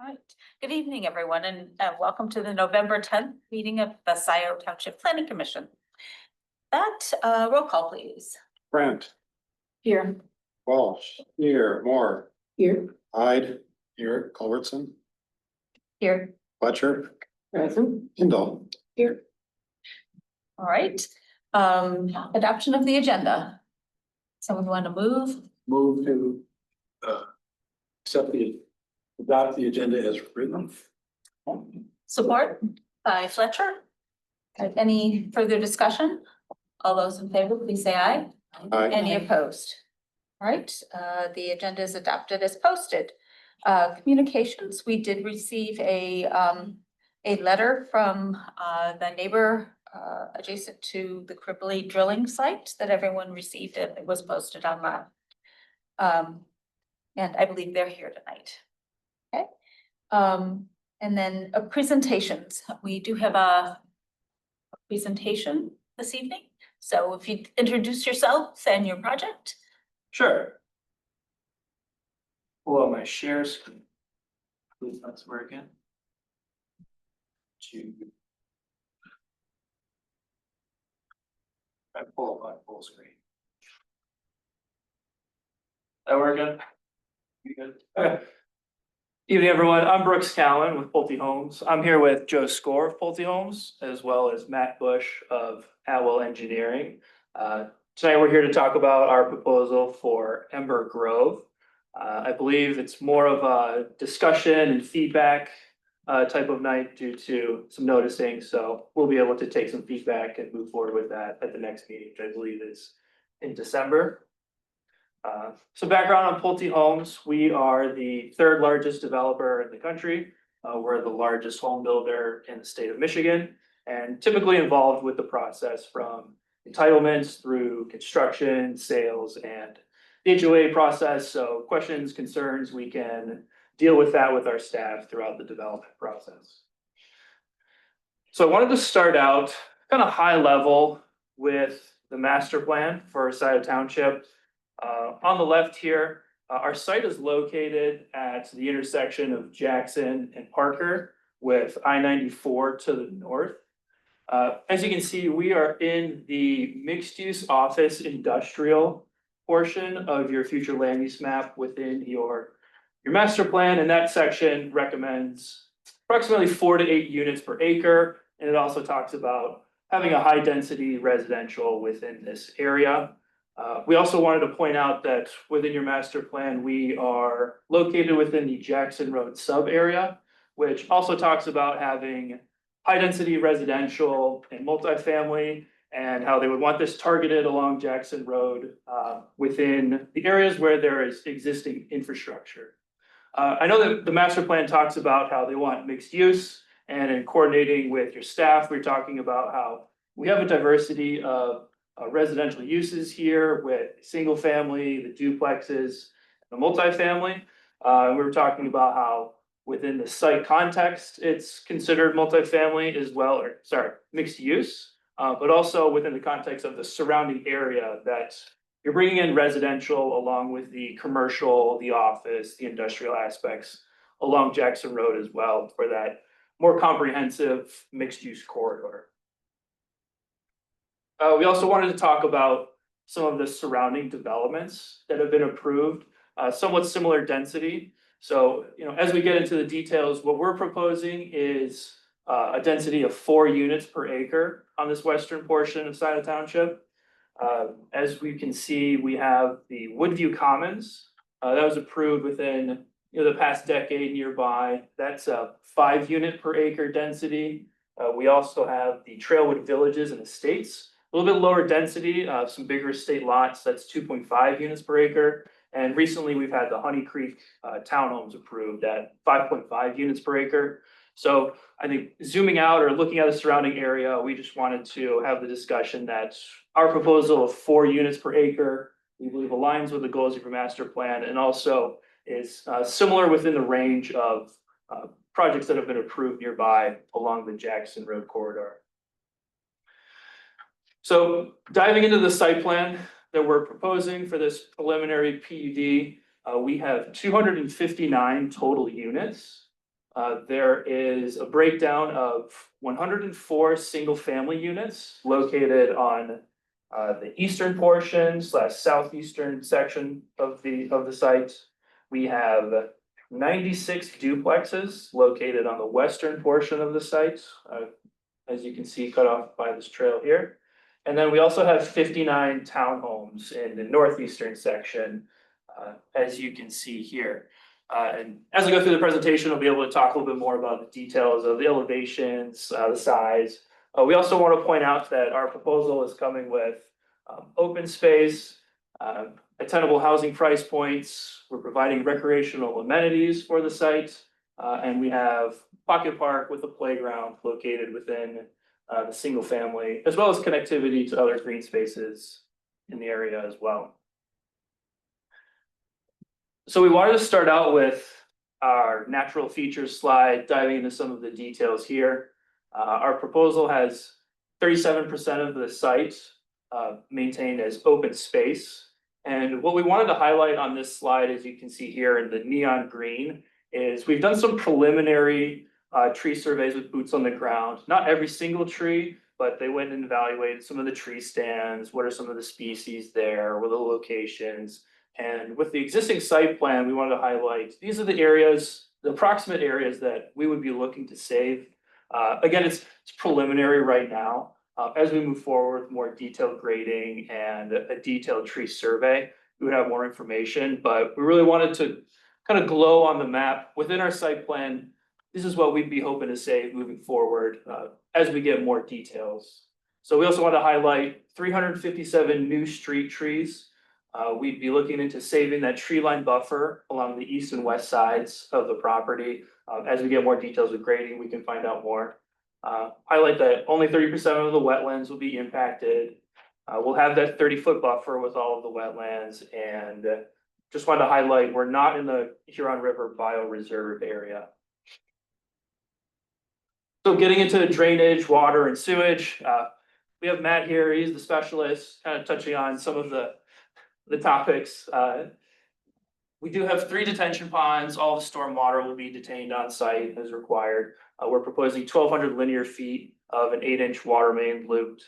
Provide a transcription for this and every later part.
right. Good evening, everyone, and welcome to the November 10th meeting of the Scio Township Planning Commission. Roll call, please. Brent, Here. Walsh, here, Moore, Here. Hyde, here, Culbertson, Here. Fletcher, Present. Kindle. Here. All right. Adoption of the agenda. Someone want to move? Move to adopt the agenda as written. Support by Fletcher. Any further discussion? All those in favor, please say aye. Aye. Any opposed? All right, the agenda is adopted as posted. Communications, we did receive a letter from the neighbor adjacent to the Cripply drilling site that everyone received. It was posted online. And I believe they're here tonight. Okay. And then presentations. We do have a presentation this evening. So if you introduce yourself and your project. Sure. Pull out my share screen. Please, that's where again. I pull up my full screen. That work good? You good? Okay. Evening, everyone. I'm Brooks Cowan with Pulte Homes. I'm here with Joe Score of Pulte Homes, as well as Matt Bush of Atwell Engineering. Tonight, we're here to talk about our proposal for Ember Grove. I believe it's more of a discussion and feedback type of night due to some noticing. So we'll be able to take some feedback and move forward with that at the next meeting, which I believe is in December. So background on Pulte Homes, we are the third largest developer in the country. We're the largest home builder in the state of Michigan and typically involved with the process from entitlements through construction, sales, and the HOA process. So questions, concerns, we can deal with that with our staff throughout the development process. So I wanted to start out kind of high level with the master plan for Scio Township. On the left here, our site is located at the intersection of Jackson and Parker with I-94 to the north. As you can see, we are in the mixed-use office industrial portion of your future land use map within your master plan, and that section recommends approximately 4 to 8 units per acre, and it also talks about having a high-density residential within this area. We also wanted to point out that within your master plan, we are located within the Jackson Road sub area, which also talks about having high density residential and multifamily and how they would want this targeted along Jackson Road within the areas where there is existing infrastructure. I know that the master plan talks about how they want mixed use, and in coordinating with your staff, we're talking about how we have a diversity of residential uses here with single family, the duplexes, the multifamily. We were talking about how within the site context, it's considered multifamily as well, or sorry, mixed use, but also within the context of the surrounding area that you're bringing in residential along with the commercial, the office, the industrial aspects along Jackson Road as well for that more comprehensive mixed use corridor. We also wanted to talk about some of the surrounding developments that have been approved, somewhat similar density. So, as we get into the details, what we're proposing is a density of 4 units per acre on this western portion of Scio Township. As we can see, we have the Woodview Commons that was approved within the past decade nearby. That's a 5 unit per acre density. We also have the Trailwood Villages and Estates. A little bit lower density, some bigger estate lots, that's 2.5 units per acre. And recently we've had the Honey Creek townhomes approved at 5.5 units per acre. So I think zooming out or looking at the surrounding area, we just wanted to have the discussion that our proposal of 4 units per acre, we believe aligns with the goals of your master plan and also is similar within the range of projects that have been approved nearby along the Jackson Road corridor. So diving into the site plan that we're proposing for this preliminary PUD, we have 259 total units. There is a breakdown of 104 single-family units located on the eastern portion / southeastern section of the site. We have 96 duplexes located on the western portion of the site, as you can see, cut off by this trail here. And then we also have 59 townhomes in the northeastern section, as you can see here. And as I go through the presentation, I'll be able to talk a little bit more about the details of the elevations, the size. We also want to point out that our proposal is coming with open space, attainable housing price points. We're providing recreational amenities for the site. And we have pocket park with a playground located within the single family, as well as connectivity to other green spaces in the area as well. So we wanted to start out with our natural features slide, diving into some of the details here. Our proposal has 37% of the site maintained as open space. And what we wanted to highlight on this slide, as you can see here in the neon green, is we've done some preliminary tree surveys with boots on the ground. Not every single tree, but they went and evaluated some of the tree stands. What are some of the species there? What are the locations? And with the existing site plan, we wanted to highlight, these are the areas, the approximate areas that we would be looking to save. Again, it's preliminary right now. As we move forward with more detailed grading and a detailed tree survey, we would have more information, but we really wanted to kind of glow on the map within our site plan. This is what we'd be hoping to save moving forward as we get more details. So we also want to highlight 357 new street trees. We'd be looking into saving that tree line buffer along the east and west sides of the property. As we get more details with grading, we can find out more. Highlight that only 30% of the wetlands will be impacted. We'll have that 30-foot buffer with all of the wetlands, and just wanted to highlight we're not in the Huron River Bioreserve area. So getting into drainage, water, and sewage, we have Matt here. He's the specialist, kind of touching on some of the topics. We do have 3 detention ponds. All the storm water will be detained on site as required. We're proposing 1,200 linear feet of an 8-inch water main looped,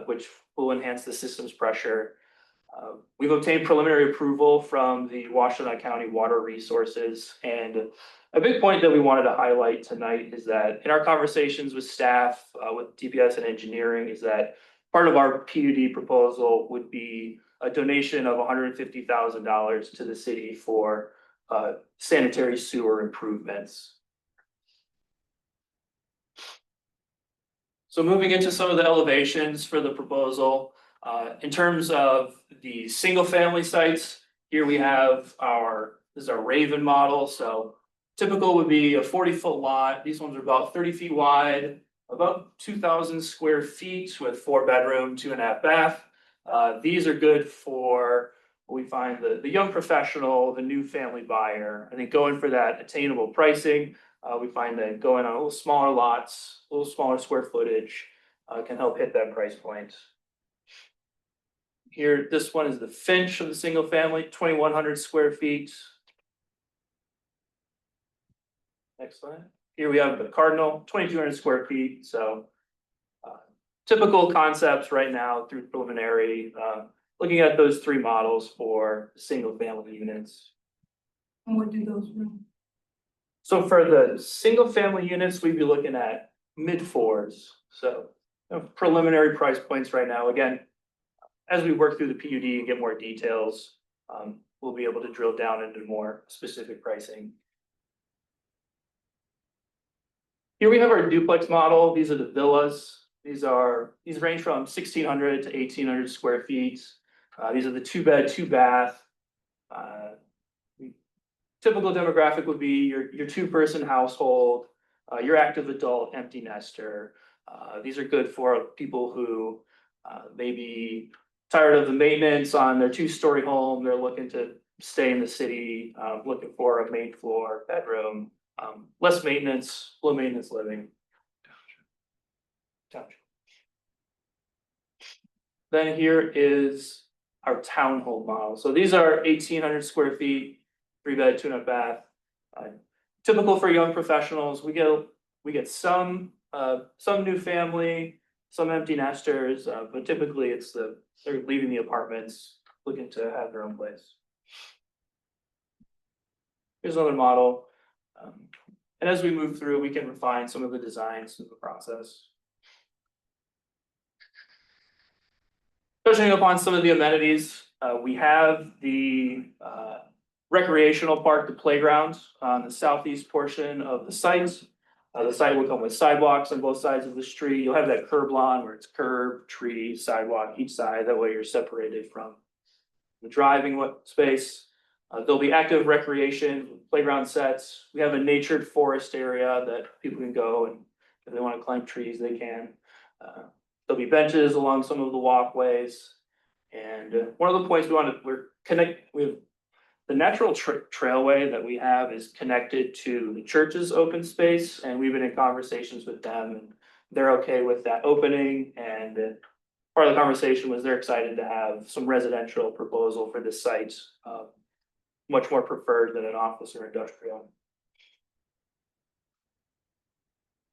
which will enhance the system's pressure. We've obtained preliminary approval from the Washtenaw County Water Resources, and a big point that we wanted to highlight tonight is that in our conversations with staff, with DPS and engineering, is that part of our PUD proposal would be a donation of $150,000 to the city for sanitary sewer improvements. So moving into some of the elevations for the proposal, in terms of the single family sites, here we have this is our Raven model. So typical would be a 40-foot lot. These ones are about 30 feet wide, about 2,000 square feet with 4-bedroom, 2.5 bath. These are good for what we find the young professional, the new family buyer. I think going for that attainable pricing, we find that going on a little smaller lots, a little smaller square footage can help hit that price point. Here, this one is the Finch of the single family, 2,100 square feet. Next slide. Here we have the Cardinal, 2,200 square feet. So typical concepts right now through preliminary, looking at those 3 models for single family units. And what do those mean? So for the single family units, we'd be looking at mid-4s. So preliminary price points right now. Again, as we work through the PUD and get more details, we'll be able to drill down into more specific pricing. Here we have our duplex model. These are the villas. These range from 1,600 to 1,800 square feet. These are the 2-bed, 2-bath. Typical demographic would be your 2-person household, your active adult, empty nester. These are good for people who may be tired of the maintenance on their 2-story home. They're looking to stay in the city, looking for a main floor bedroom, less maintenance, low maintenance living. Then here is our townhome model. So these are 1,800 square feet, 3-bed, 2.5 bath. typical for young professionals, we get some new family, some empty nesters, but typically they're leaving the apartments, looking to have their own place. Here's another model. And as we move through, we can refine some of the designs through the process. Touching upon some of the amenities, we have the recreational park, the playground on the southeast portion of the site. The site will come with sidewalks on both sides of the street. You'll have that curb lawn where it's curb, tree, sidewalk each side. That way you're separated from the driving space. There'll be active recreation, playground sets. We have a natured forest area that people can go, and if they want to climb trees, they can. There'll be benches along some of the walkways. And one of the points we have the natural trailway that we have is connected to the church's open space, and we've been in conversations with them, and they're okay with that opening. And part of the conversation was they're excited to have some residential proposal for this site, much more preferred than an office or industrial.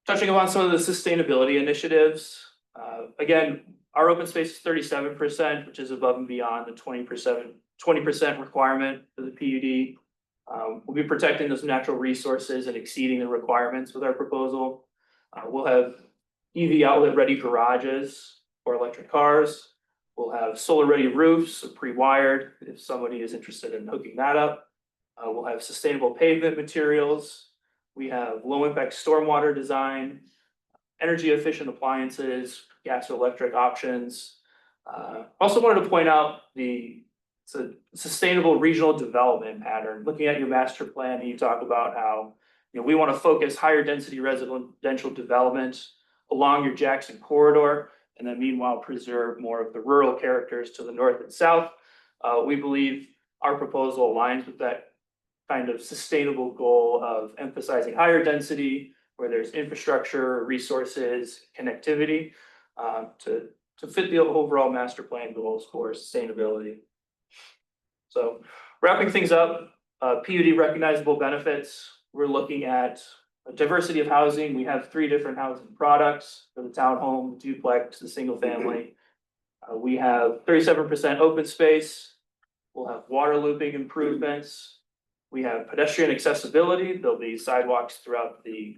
Touching upon some of the sustainability initiatives, again, our open space is 37%, which is above and beyond the 20% requirement for the PUD. We'll be protecting those natural resources and exceeding the requirements with our proposal. We'll have EV outlet ready garages for electric cars. We'll have solar ready roofs, pre-wired, if somebody is interested in hooking that up. We'll have sustainable pavement materials. We have low impact stormwater design, energy efficient appliances, gas or electric options. Also wanted to point out it's a sustainable regional development pattern. Looking at your master plan, you talk about how we want to focus higher density residential development along your Jackson corridor, and then meanwhile preserve more of the rural characters to the north and south. We believe our proposal aligns with that kind of sustainable goal of emphasizing higher density where there's infrastructure, resources, connectivity, to fit the overall master plan goals for sustainability. So wrapping things up, PUD recognizable benefits. We're looking at a diversity of housing. We have 3 different housing products for the townhome, duplex, the single family. We have 37% open space. We'll have water looping improvements. We have pedestrian accessibility. There'll be sidewalks throughout the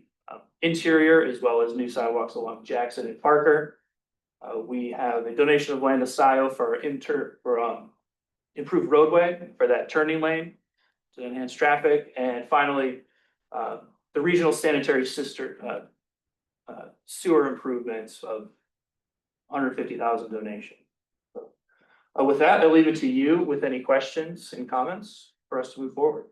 interior, as well as new sidewalks along Jackson and Parker. We have a donation of land to Scio for improved roadway for that turning lane to enhance traffic. And finally, the regional sanitary sewer improvements of $150,000 donation. So, with that, I'll leave it to you with any questions and comments for us to move forward.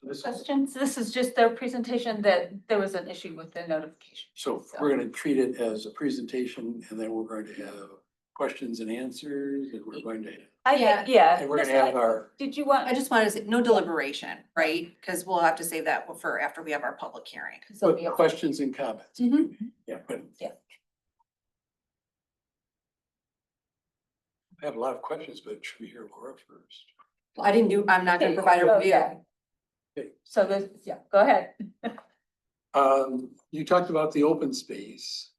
Questions? This is just their presentation that there was an issue with the notification. So we're gonna treat it as a presentation and then we're going to have questions and answers and we're going to. Yeah. And we're gonna have our, Did you want? I just wanted to say, no deliberation, right? Because we'll have to save that for after we have our public hearing. questions and comments. Yeah, but. Yeah. I have a lot of questions, but should we hear Laura first? I'm not gonna provide a review. Okay. So go ahead. You talked about the open space,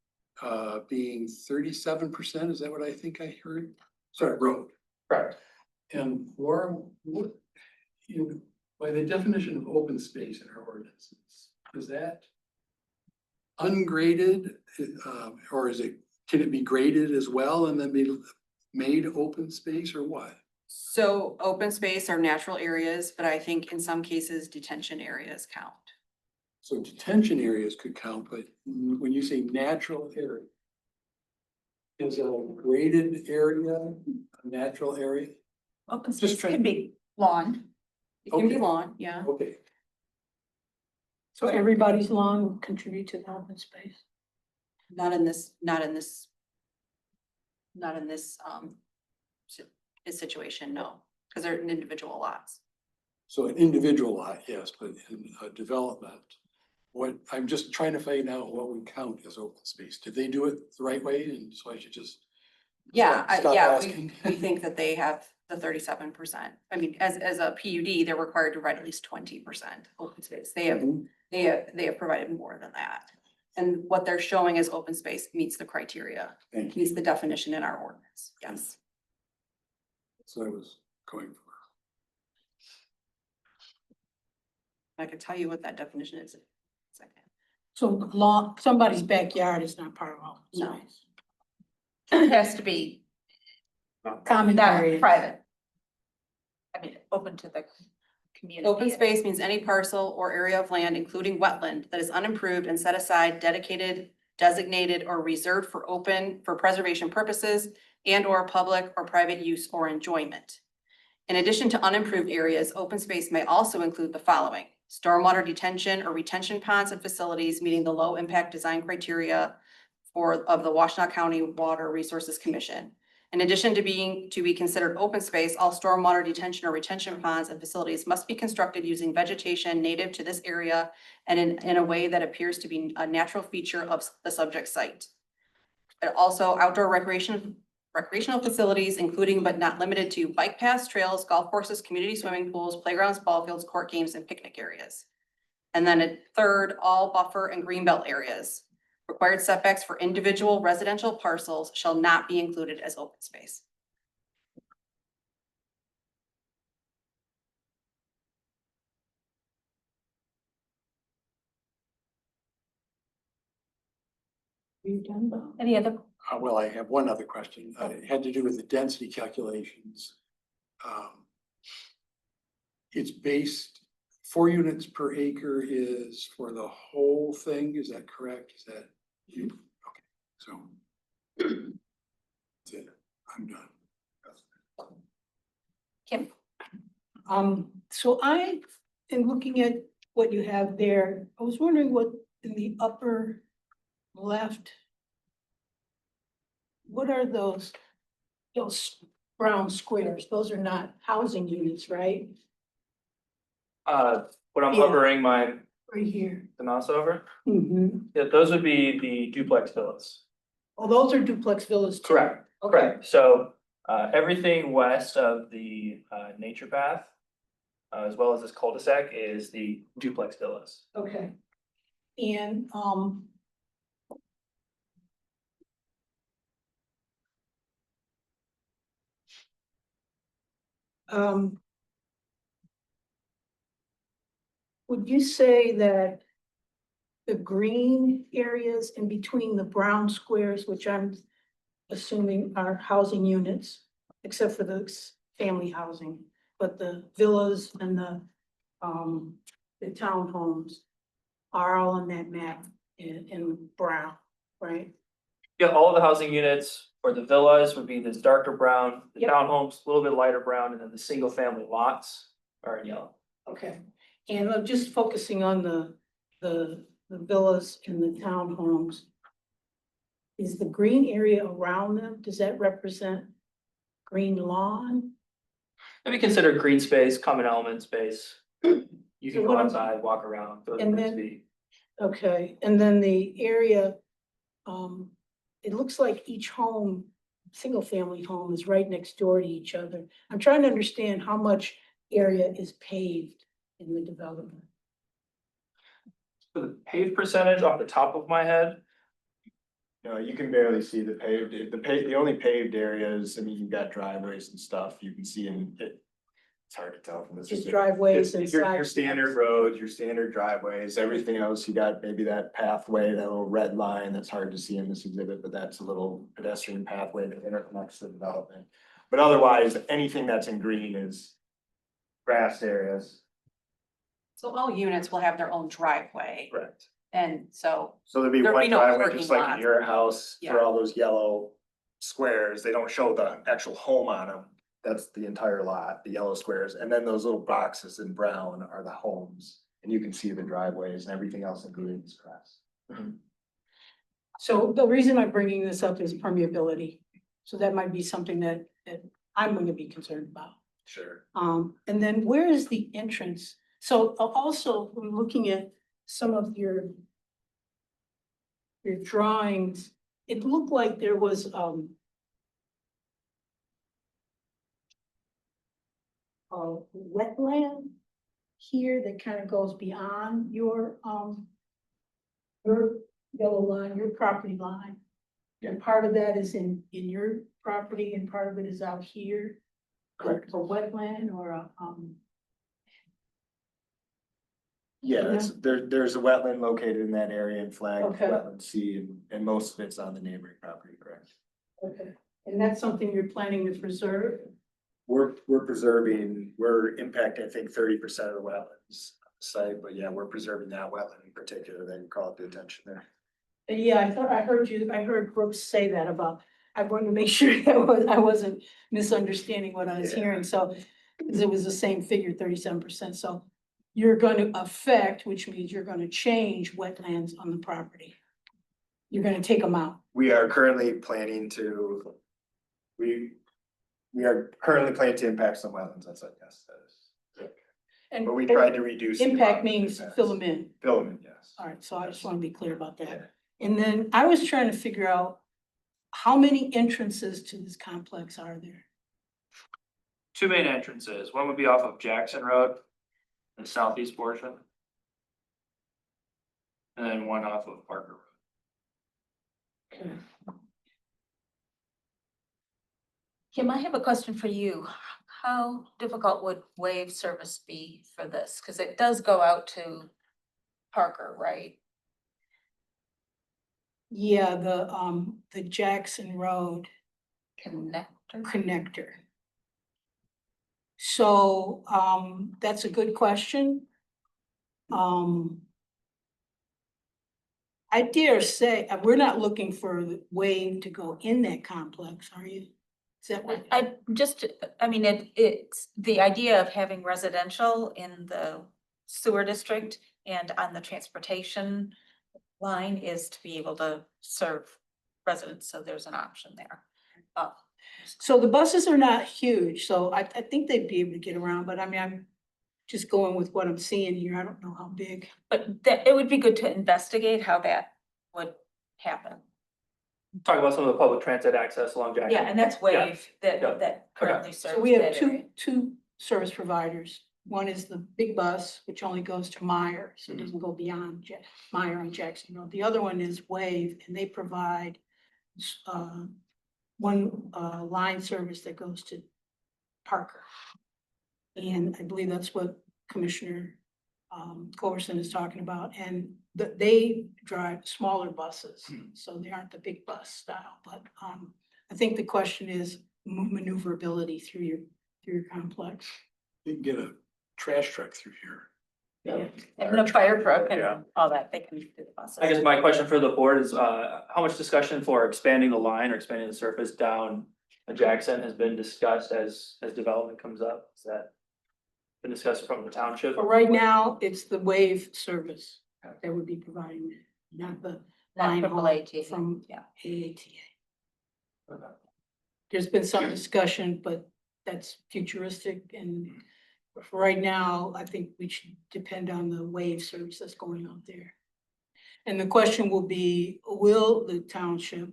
being 37%, is that what I think I heard? Sorry, road. Correct. And Laura, by the definition of open space in our ordinances, is that ungraded, or can it be graded as well and then be made open space or what? So open space are natural areas, but I think in some cases detention areas count. So detention areas could count, but when you say natural area, is a graded area a natural area? Open Just space can be lawn. It can be Okay. lawn, yeah. Okay, So everybody's lawn will contribute to the open space. Not in this situation, no, because they're individual lots. so an individual lot, yes, but in a development, I'm just trying to find out what we count as open space. Did they do it the right way? And so I should just. Yeah, stop yeah, asking? we think that they have the 37%. I mean, as a PUD, they're required to provide at least 20% open space. They have provided more than that. And what they're showing as open space meets the criteria, Thank you. meets the definition in our ordinance. Yes. That's what I was going for. I could tell you what that definition is in a second. So lawn, somebody's backyard is not part of open No. space. It has to be Common not areas. private. I mean, open to the community. Open space means any parcel or area of land, including wetland, that is unimproved and set aside, dedicated, designated, or reserved for preservation purposes and or public or private use or enjoyment. In addition to unimproved areas, open space may also include the following: stormwater detention or retention ponds and facilities meeting the low impact design criteria of the Washtenaw County Water Resources Commission. In addition to be considered open space, all stormwater detention or retention ponds and facilities must be constructed using vegetation native to this area and in a way that appears to be a natural feature of the subject site. And also outdoor recreational facilities, including but not limited to bike paths, trails, golf courses, community swimming pools, playgrounds, ball fields, court games, and picnic areas. And then a third, all buffer and greenbelt areas. Required setbacks for individual residential parcels shall not be included as open space. You done, Bob? Any other, Well, I have one other question. It had to do with the density calculations. It's based, 4 units per acre is for the whole thing, is that correct? Is that you? Okay, so. That's it, I'm done. Kim? So I, in looking at what you have there, I was wondering what in the upper left. What are those brown squares? Those are not housing units, right? When I'm Yeah. hovering my Right here. the mouse over, Mm-hmm. yeah, those would be the duplex villas. Oh, those are duplex villas too? Correct, Okay. correct. So, everything west of the, nature path, as well as this cul-de-sac is the duplex villas. Okay. And, would you say that the green areas in between the brown squares, which I'm assuming are housing units, except for the family housing, but the villas and the townhomes are all on that map in brown, right? Yeah, all of the housing units or the villas would be this darker brown, the Yep. townhomes, a little bit lighter brown, and then the single family lots are in yellow. Okay, and I'm just focusing on the villas and the townhomes. Is the green area around them, does that represent green lawn? Maybe consider green space, common element space. You So can go what I'm- outside, walk around, those And would then- be. Okay, and then the area, it looks like each home, single family home is right next door to each other. I'm trying to understand how much area is paved in the development. For the paved percentage off the top of my head, No, you can barely see the paved, the only paved areas, I mean, you've got driveways and stuff, you can see in it. It's hard to tell from this. Just driveways and It's your sidewalks. standard roads, your standard driveways, everything else, you got maybe that pathway, that little red line, that's hard to see in this exhibit, but that's a little pedestrian pathway that interconnects the development. But otherwise, anything that's in green is grass areas. So all units will have their own driveway. Correct. And so So there'd be There'd one be no driveway, parking just like in lots. your house, Yeah. for all those yellow squares, they don't show the actual home on them. That's the entire lot, the yellow squares, and then those little boxes in brown are the homes. And you can see the driveways and everything else in green is grass. So the reason I'm bringing this up is permeability. So that might be something that I'm going to be concerned about. Sure. And then where is the entrance? So also, we're looking at some of your drawings. It looked like there was, wetland here that kind of goes beyond your yellow line, your property line. And part of that is in your property and part of it is out here. Correct. A wetland or a, Yeah, there's a wetland located in that area and flagged Okay. wetland C, and most of it's on the neighboring property, correct? okay, and that's something you're planning to preserve? We're impacting, I think, 30% of the wetlands site, but yeah, we're preserving that wetland in particular, that you called the attention there. Yeah, I heard Brooks say that about, I wanted to make sure that I wasn't misunderstanding what I was Yeah. hearing, so. Cause it was the same figure, 37%, so you're gonna affect, which means you're gonna change wetlands on the property. You're gonna take them out. We are currently planning to, we are currently planning to impact some wetlands, that's like, yes, that is. And But we tried to reduce. the amount impact of means impacts. fill them in. Fill them in, yes. All right, so I just Yes. wanna be clear about Yeah. that. And then I was trying to figure out how many entrances to this complex are there? Two main entrances. One would be off of Jackson Road, the southeast portion. And then one off of Parker Road. Okay. Kim, I have a question for you. How difficult would wave service be for this? Because it does go out to Parker, right? Yeah, the Jackson Road Connector. connector. So, that's a good question. I dare say, we're not looking for the wave to go in that complex, are you? Is that what? I mean, it's the idea of having residential in the sewer district and on the transportation line is to be able to serve residents, so there's an option there. So the buses are not huge, so I think they'd be able to get around, but I mean, I'm just going with what I'm seeing here. I don't know how big. But that, it would be good to investigate how that would happen. Talk about some of the public transit access along Jackson. Yeah, and that's wave yeah, that currently serves So we have that area. two service providers. One is the big bus, which only goes to Meyer, so it doesn't go beyond Meyer on Jackson Road. The other one is Wave, and they provide one line service that goes to Parker. And I believe that's what Commissioner Culberson is talking about, and they drive smaller buses, so they aren't the big bus style, but I think the question is maneuverability through your complex. You can get a trash truck through here. Yeah, and the fire truck Yeah. and all that, they can do the buses. I guess my question for the board is, how much discussion for expanding the line or expanding the surface down Jackson has been discussed as development comes up? Is that been discussed from the township? But right now, it's the Wave service that would be providing it, not the Not line triple haul ATA, from yeah. AATA. Okay. There's been some discussion, but that's futuristic, and for right now, I think we should depend on the Wave service that's going out there. And the question will be, will the township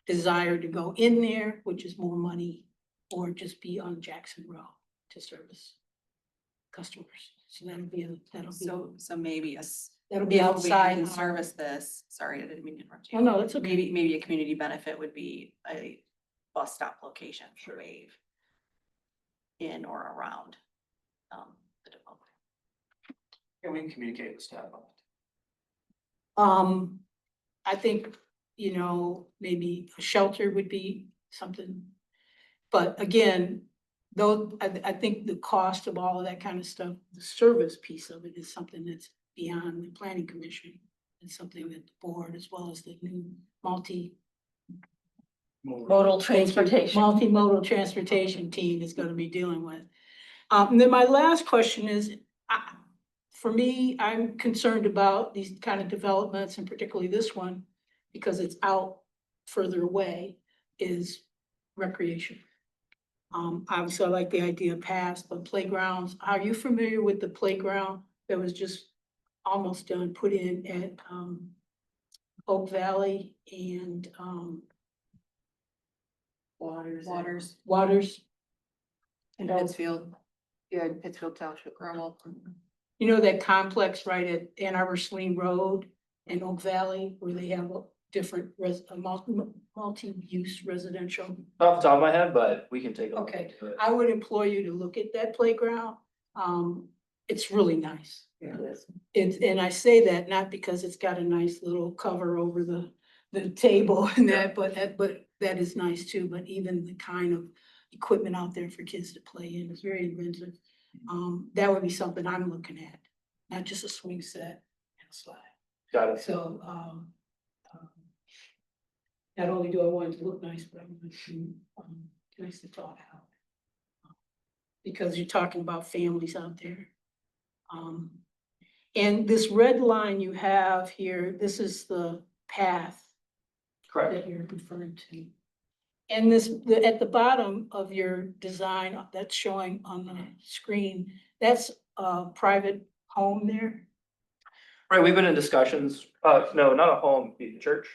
desire to go in there, which is more money, or just be on Jackson Road to service customers? So So maybe that'll be if we outside. can service this, sorry, I didn't mean to interrupt Oh, you. no, that's okay. Maybe a community benefit would be a bus stop location for Wave in or around the development. Can we communicate with staff on I think, maybe a shelter would be something. But again, though, I think the cost of all of that kind of stuff, the service piece of it is something that's beyond the planning commission. It's something that the board, as well as the new Modal transportation. multimodal transportation team is gonna be dealing with. And then my last question is, for me, I'm concerned about these kind of developments, and particularly this one, because it's out further away, is recreation. Obviously, I like the idea of past, but playgrounds, are you familiar with the playground that was just almost done, put in at Oak Valley and Waters. Waters? And Pittsfield. Yeah, in Pittsfield Township, Carmel. You know that complex right at Ann Arbor Sling Road in Oak Valley where they have a different multi-use residential? Off the top of my head, but we can take a look Okay. into it. I would implore you to look at that playground. It's really nice. Yeah. It's, and I say that not because it's got a nice little cover over the table and that, but that is nice too, but even the kind of equipment out there for kids to play in is very inventive. That would be something I'm looking at, not just a swing set and a slide. Got it. So, not only do I want it to look nice, but I want it to, nice to thought out. Because you're talking about families out there. And this red line you have here, this is the path Correct. that you're referring to. And this, at the bottom of your design that's showing on the screen, that's a private home there? Right, we've been in discussions, no, not a home, the church.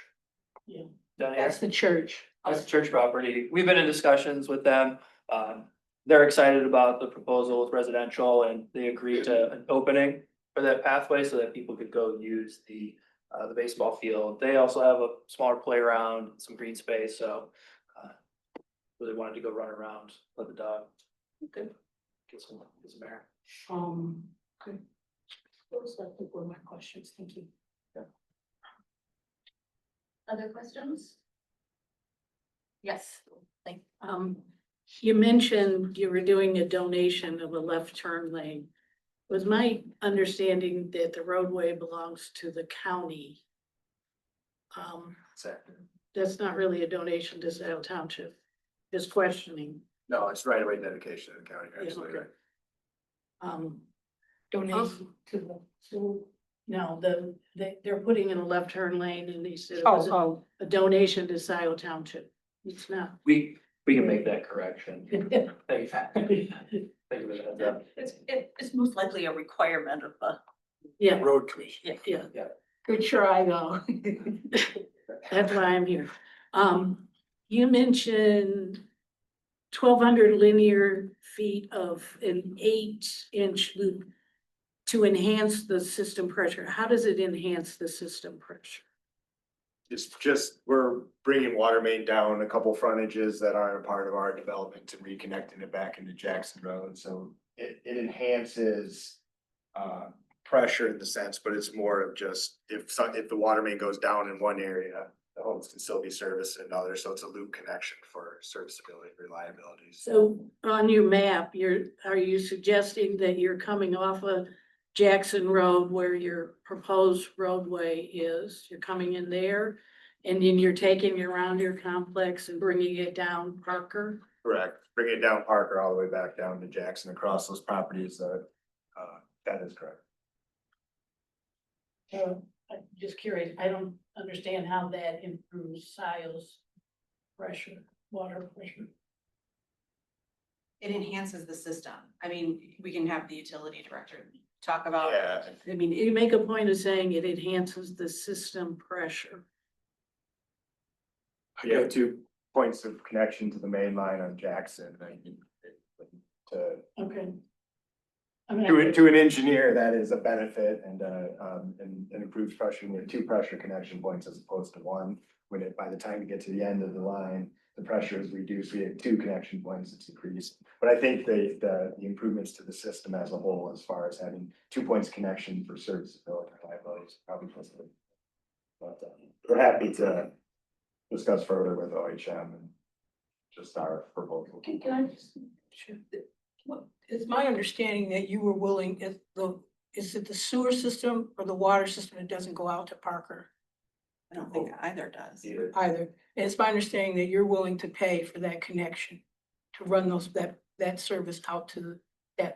Yeah. Down here. That's the church. That's the church property. We've been in discussions with them. They're excited about the proposal with residential and they agreed to an opening for that pathway so that people could go use the baseball field. They also have a smaller playground, some green space, so really wanted to go run around, let the dog get some air. Good. Those I think were my questions. Thank you. Other questions? Yes. Thank You mentioned you were doing a donation of a left turn lane. Was my understanding that the roadway belongs to the county? That's not really a donation to Scio Township, just questioning. No, it's right away dedication to the county, Yeah, absolutely. okay. Donation to the school? No, they're putting in a left turn lane and they said it was a donation to Scio Township. It's not. We can make that correction. Thank you. Thank you for the heads up. It's most likely a requirement of the. Yeah, Road commission. yeah. Yeah. Good try though. That's why I'm here. You mentioned 1,200 linear feet of an 8-inch loop to enhance the system pressure. How does it enhance the system pressure? It's just, we're bringing water main down a couple frontages that aren't a part of our development and reconnecting it back into Jackson Road, so it enhances. Pressure in the sense, but it's more of just if the water main goes down in one area, the homes can still be serviced in another, so it's a loop connection for serviceability, reliability. So on your map, are you suggesting that you're coming off of Jackson Road where your proposed roadway is? You're coming in there and then you're taking it around your complex and bringing it down Parker? Correct, bring it down Parker all the way back down to Jackson across those properties, that is correct. I'm just curious, I don't understand how that improves Scio's pressure, water pressure. It enhances the system. I mean, we can have the utility director talk about. Yeah, I mean, you make a point of saying it enhances the system pressure. you have 2 points of connection to the main line on Jackson, to Okay. I mean, to an engineer, that is a benefit and improves pressure. We have 2 pressure connection points as opposed to 1. By the time you get to the end of the line, the pressure is reduced. We have 2 connection points, it's increased. But I think the improvements to the system as a whole, as far as having 2 points connection for serviceability and reliability is probably positive. But we're happy to discuss further with OHM and just our proposal. can I just, sure, what, it's my understanding that you were willing, is it the sewer system or the water system that doesn't go out to Parker I don't think either does. Either. either? And it's my understanding that you're willing to pay for that connection to run that service out to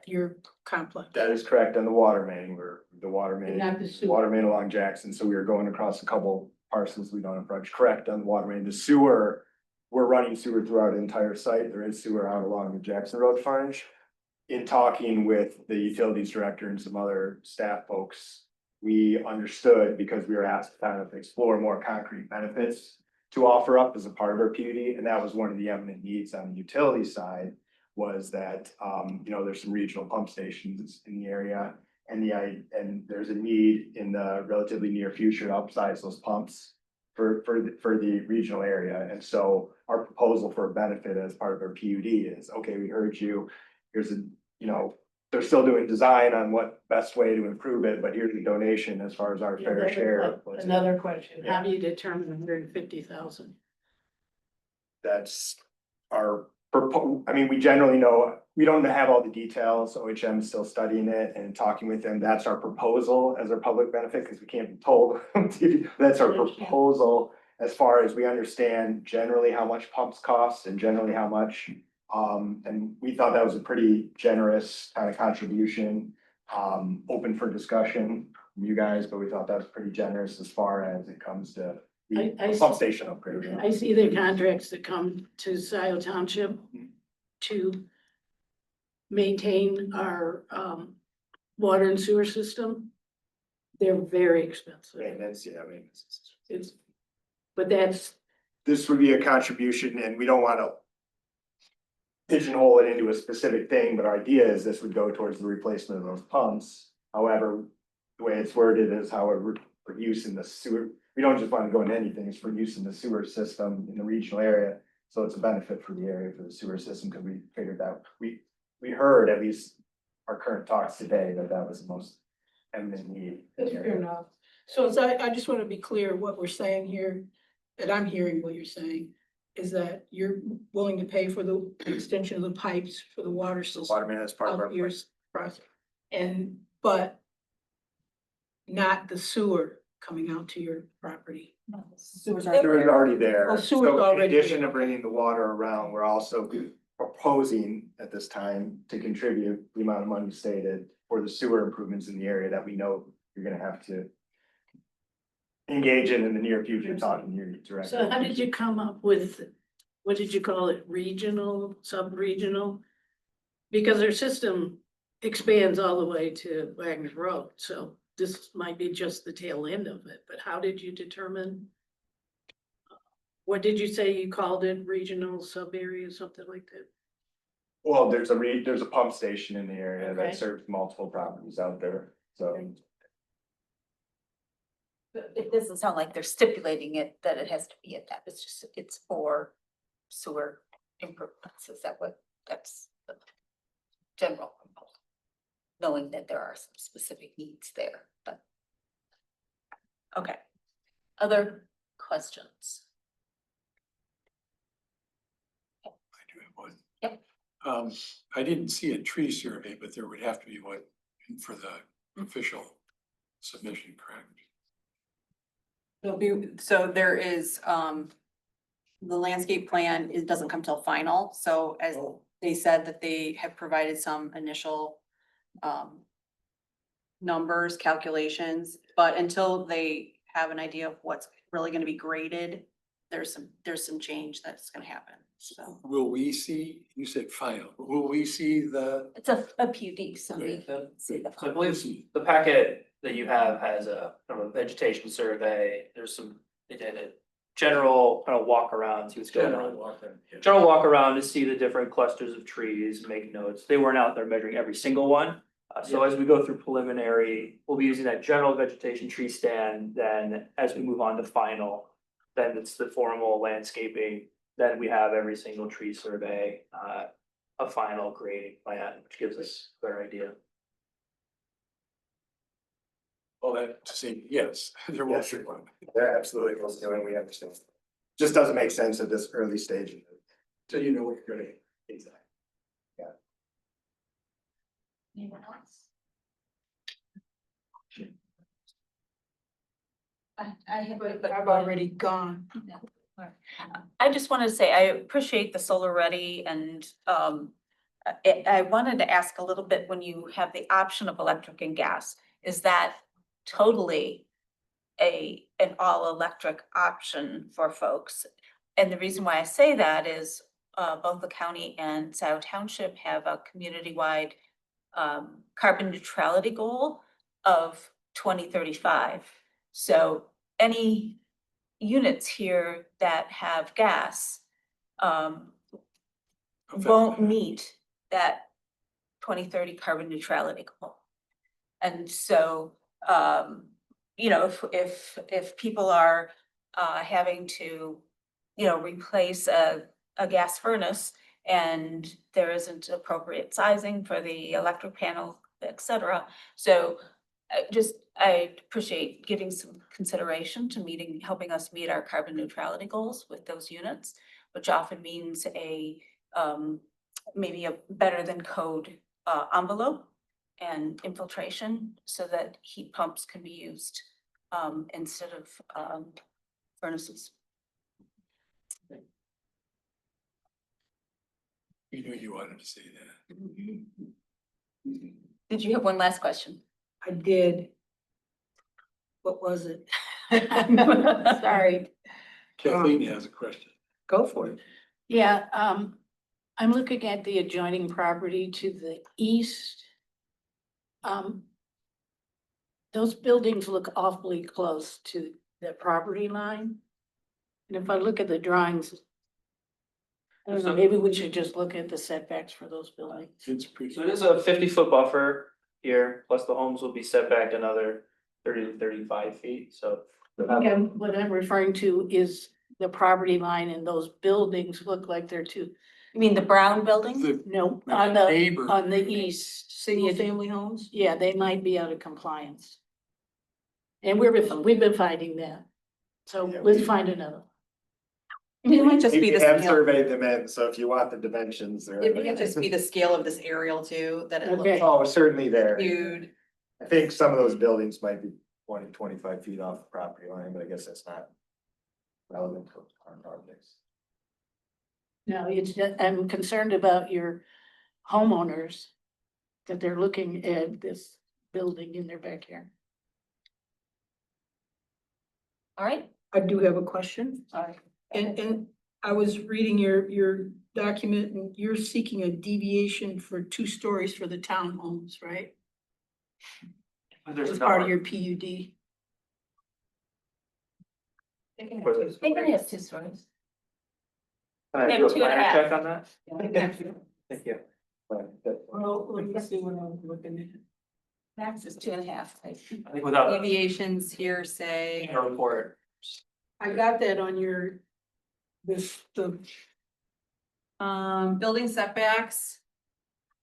your complex. That is correct on the water main, the water main. Not the sewer. Water main along Jackson, so we are going across a couple parcels we don't approach, correct on the water main, the sewer. We're running sewer throughout the entire site, there is sewer out along the Jackson Road frontage. In talking with the utilities director and some other staff folks, we understood because we were asked to kind of explore more concrete benefits to offer up as a part of our PUD, and that was one of the eminent needs on the utility side. was that, there's some regional pump stations in the area. And there's a need in the relatively near future to upsize those pumps for the regional area. And so our proposal for a benefit as part of our PUD is, okay, we heard you. Here's they're still doing design on what best way to improve it, but here's the donation as far as our fair share. Another question, Yeah. how do you determine 150,000? That's our we generally know, we don't have all the details. OHM is still studying it and talking with them. That's our proposal as our public benefit, because we can't be told. That's our proposal as far as we understand generally how much pumps cost and generally how much. And we thought that was a pretty generous kind of contribution, open for discussion from you guys, but we thought that was pretty generous as far as it comes to the I pump station upgrade. I see the contracts that come to Scio Township to maintain our water and sewer system. They're very expensive. Maintenance, yeah, It's, but that's, this would be a contribution, and we don't want to pigeonhole it into a specific thing, but our idea is this would go towards the replacement of those pumps. However, the way it's worded is however, for use in the sewer, we don't just want to go into anything, it's for use in the sewer system in the regional area. So it's a benefit for the area, for the sewer system, because we figured that, we heard at least our current talks today that was the most eminent need. that's fair enough. So I just want to be clear, what we're saying here, that I'm hearing what you're saying, is that you're willing to pay for the extension of the pipes for the water system. Water main, that's part of our. Of your project, but not the sewer coming out to your property. Sewers Sewer is already there. Oh, sewer's So already in addition there. to bringing the water around, we're also proposing at this time to contribute the amount of money stated for the sewer improvements in the area that we know you're gonna have to engage in the near future, talking to your director. So how did you come up with, what did you call it, regional, sub-regional? Because their system expands all the way to Wagner Road, so this might be just the tail end of it, but how did you determine? What did you say you called it, regional sub-area, something like that? Well, there's a pump station in the area Okay. that serves multiple properties out there, so. It doesn't sound like they're stipulating it, that it has to be at that, it's for sewer improvements, is that what, that's the general proposal? Knowing that there are some specific needs there, but. Okay, other questions? I do have one. Yep. I didn't see a tree survey, but there would have to be one for the official submission, correct? So there is, the landscape plan, it doesn't come till final, so as they said that they have provided some initial numbers, calculations, but until they have an idea of what's really gonna be graded, there's some change that's gonna happen, so. Will we see, you said final, but will we see the? It's a PUD, so we see the. So I believe the packet that you have has a kind of a vegetation survey. There's some, they did a general kind of walk around, see what's going on. General walk around to see the different clusters of trees, make notes. They weren't out there measuring every single one. So as we go through preliminary, we'll be using that general vegetation tree stand. Then as we move on to final, then it's the formal landscaping. Then we have every single tree survey, a final grading plan, which gives us a clear idea. Well, that to say, yes, there will be one. They're absolutely close to doing, we understand. Just doesn't make sense at this early stage. So you know what you're gonna. Exactly. Anyone else? I have, but I've already gone. I just wanted to say, I appreciate the solar ready and, I wanted to ask a little bit, when you have the option of electric and gas, is that totally an all electric option for folks? And the reason why I say that is, both the county and Scio Township have a community-wide carbon neutrality goal of 2035. So any units here that have gas won't meet that 2030 carbon neutrality goal. And so, you know, if people are having to, you know, replace a gas furnace and there isn't appropriate sizing for the electric panel, et cetera. So I appreciate giving some consideration to helping us meet our carbon neutrality goals with those units, which often means maybe a better than code envelope and infiltration so that heat pumps can be used instead of furnaces. You knew you wanted to say that. Did you have one last question? I did. What was it? Sorry, Kathleen has a question. go for it. Yeah, I'm looking at the adjoining property to the east. Those buildings look awfully close to the property line. And if I look at the drawings, I don't know, maybe we should just look at the setbacks for those buildings. It's pretty. So it is a 50-foot buffer here, plus the homes will be set back another 30 to 35 feet, so. Again, what I'm referring to is the property line and those buildings look like they're too, You mean the brown building? The no, neighbor. on the east. Single family homes? Yeah, they might be out of compliance. And we've been finding that. So Yeah, let's find another. It might just be We the have scale, surveyed them in, so if you want the dimensions, they're. it might just be the scale of this aerial too, that it Okay. looks Oh, certainly there. skewed. I think some of those buildings might be 20, 25 feet off the property line, but I guess that's not relevant to our projects. No, I'm concerned about your homeowners, that they're looking at this building in their backyard. All right. I do have a question. Sorry. And I was reading your document and you're seeking a deviation for 2 stories for the townhomes, right? There's As a part of number. your PUD. They can have 2 stories. Can I Maybe do a 2.5. planner check on that? Thank you. Well, let me see what I'm looking at. Max is 2.5. I think without Deviations here say, a report. I got that on the building setbacks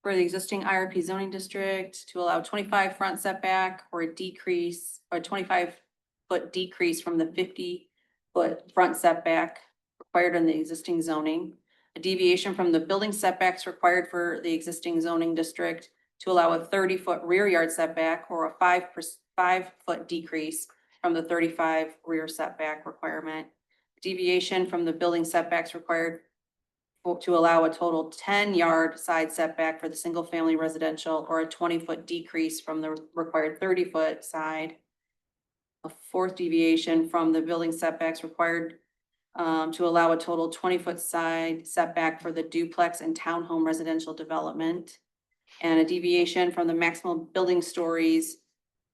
for the existing IRP zoning district to allow 25 front setback or a decrease, or 25-foot decrease from the 50-foot front setback required in the existing zoning. A deviation from the building setbacks required for the existing zoning district to allow a 30-foot rear yard setback or a 5-foot decrease from the 35 rear setback requirement. Deviation from the building setbacks required to allow a total 10-yard side setback for the single-family residential or a 20-foot decrease from the required 30-foot side. A 4th deviation from the building setbacks required to allow a total 20-foot side setback for the duplex and townhome residential development. And a deviation from the maximum building stories.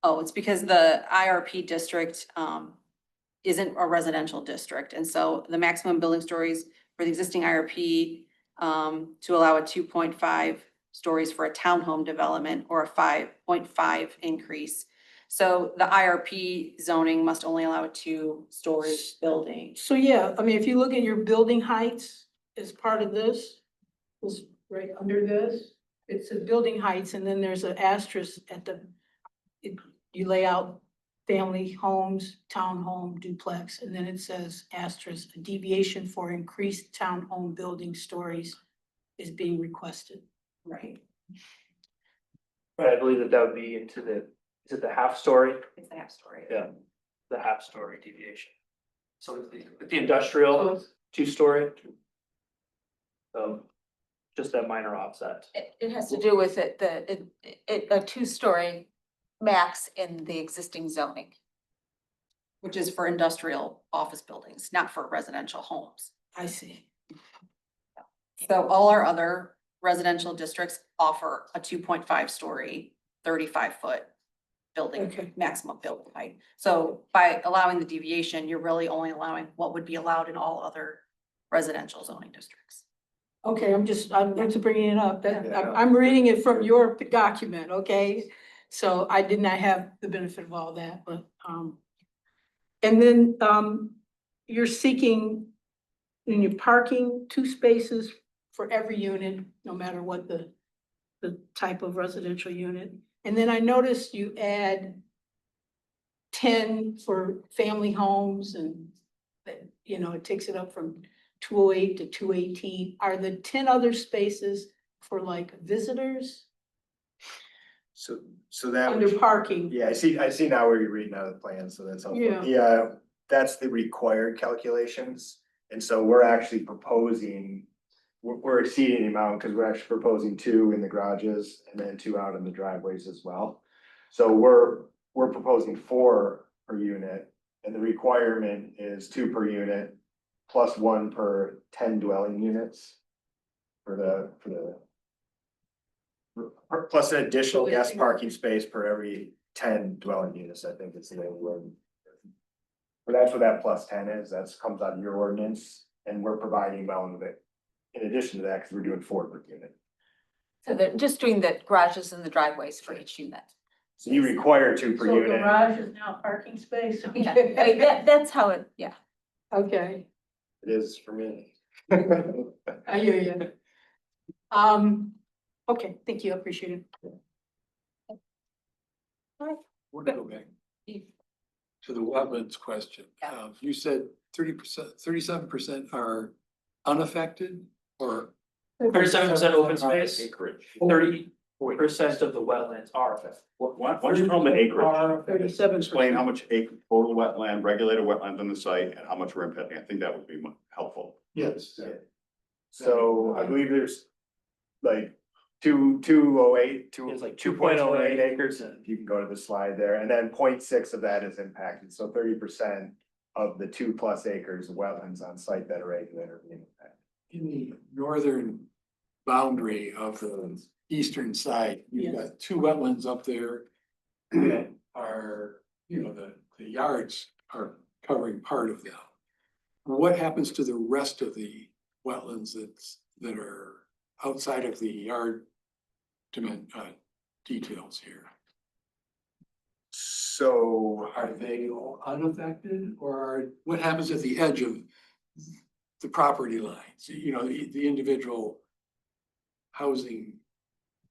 Oh, it's because the IRP district isn't a residential district. And so the maximum building stories for the existing IRP to allow a 2.5 stories for a townhome development or a 5.5 increase. So the IRP zoning must only allow a 2-story building. So yeah, I mean, if you look at your building heights as part of this, was right under this, it's a building heights and then there's an asterisk at you lay out family homes, townhome, duplex, and then it says asterisk, a deviation for increased townhome building stories is being requested. Right. But I believe that would be into is it the half story? It's a half story. Yeah, the half story deviation. So with the industrial 2-story. So just that minor offset. It has to do with a 2-story max in the existing zoning. Which is for industrial office buildings, not for residential homes. I see. So all our other residential districts offer a 2.5 story, 35-foot building, Okay. maximum building height. So by allowing the deviation, you're really only allowing what would be allowed in all other residential zoning districts. Okay, I'm just bringing it up, that, Yeah. I'm reading it from your document, okay? So I did not have the benefit of all that, but, and then, you're seeking, in your parking, 2 spaces for every unit, no matter what the type of residential unit. And then I noticed you add 10 for family homes and that, you know, it takes it up from 208 to 218. Are the 10 other spaces for like visitors So that. under parking? Yeah, I see now where you're reading out of the plan, so that's helpful. Yeah. Yeah, that's the required calculations. And so we're actually proposing, we're exceeding the amount because we're actually proposing 2 in the garages and then 2 out in the driveways as well. So we're proposing 4 per unit, and the requirement is 2 per unit plus 1 per 10 dwelling units for the plus an additional guest parking space per every 10 dwelling units, I think is the way we're. But that's what that plus 10 is, that's comes out of your ordinance, and we're providing well of it. In addition to that, because we're doing 4 per unit. So they're just doing the garages and the driveways for each unit. So you require 2 per So unit. garage is now parking space? Yeah, I mean, that's how it, yeah. Okay, It is for me. I hear you. Okay, thank you, I appreciate it. Want to go back to the wetlands question. Yeah. You said 30%, 37% are unaffected or? 37% open space, Acreage. 30% of the wetlands are affected. Why don't you tell them the acreage? 37%. Explain how much total wetland, regulated wetlands on the site and how much we're impacting. I think that would be helpful. Yes. So I believe there's like 208, It's like 2.08 acres. and- You can go to the slide there, and then 0.6 of that is impacted, so 30% of the 2+ acres of wetlands on site that are regulated are being impacted. In the northern boundary of the eastern side, you've Yes. got 2 wetlands up there that are, you know, the yards are covering part of them. What happens to the rest of the wetlands that are outside of the yard details here? So Are they all unaffected, or what happens at the edge of the property lines, you know, the individual housing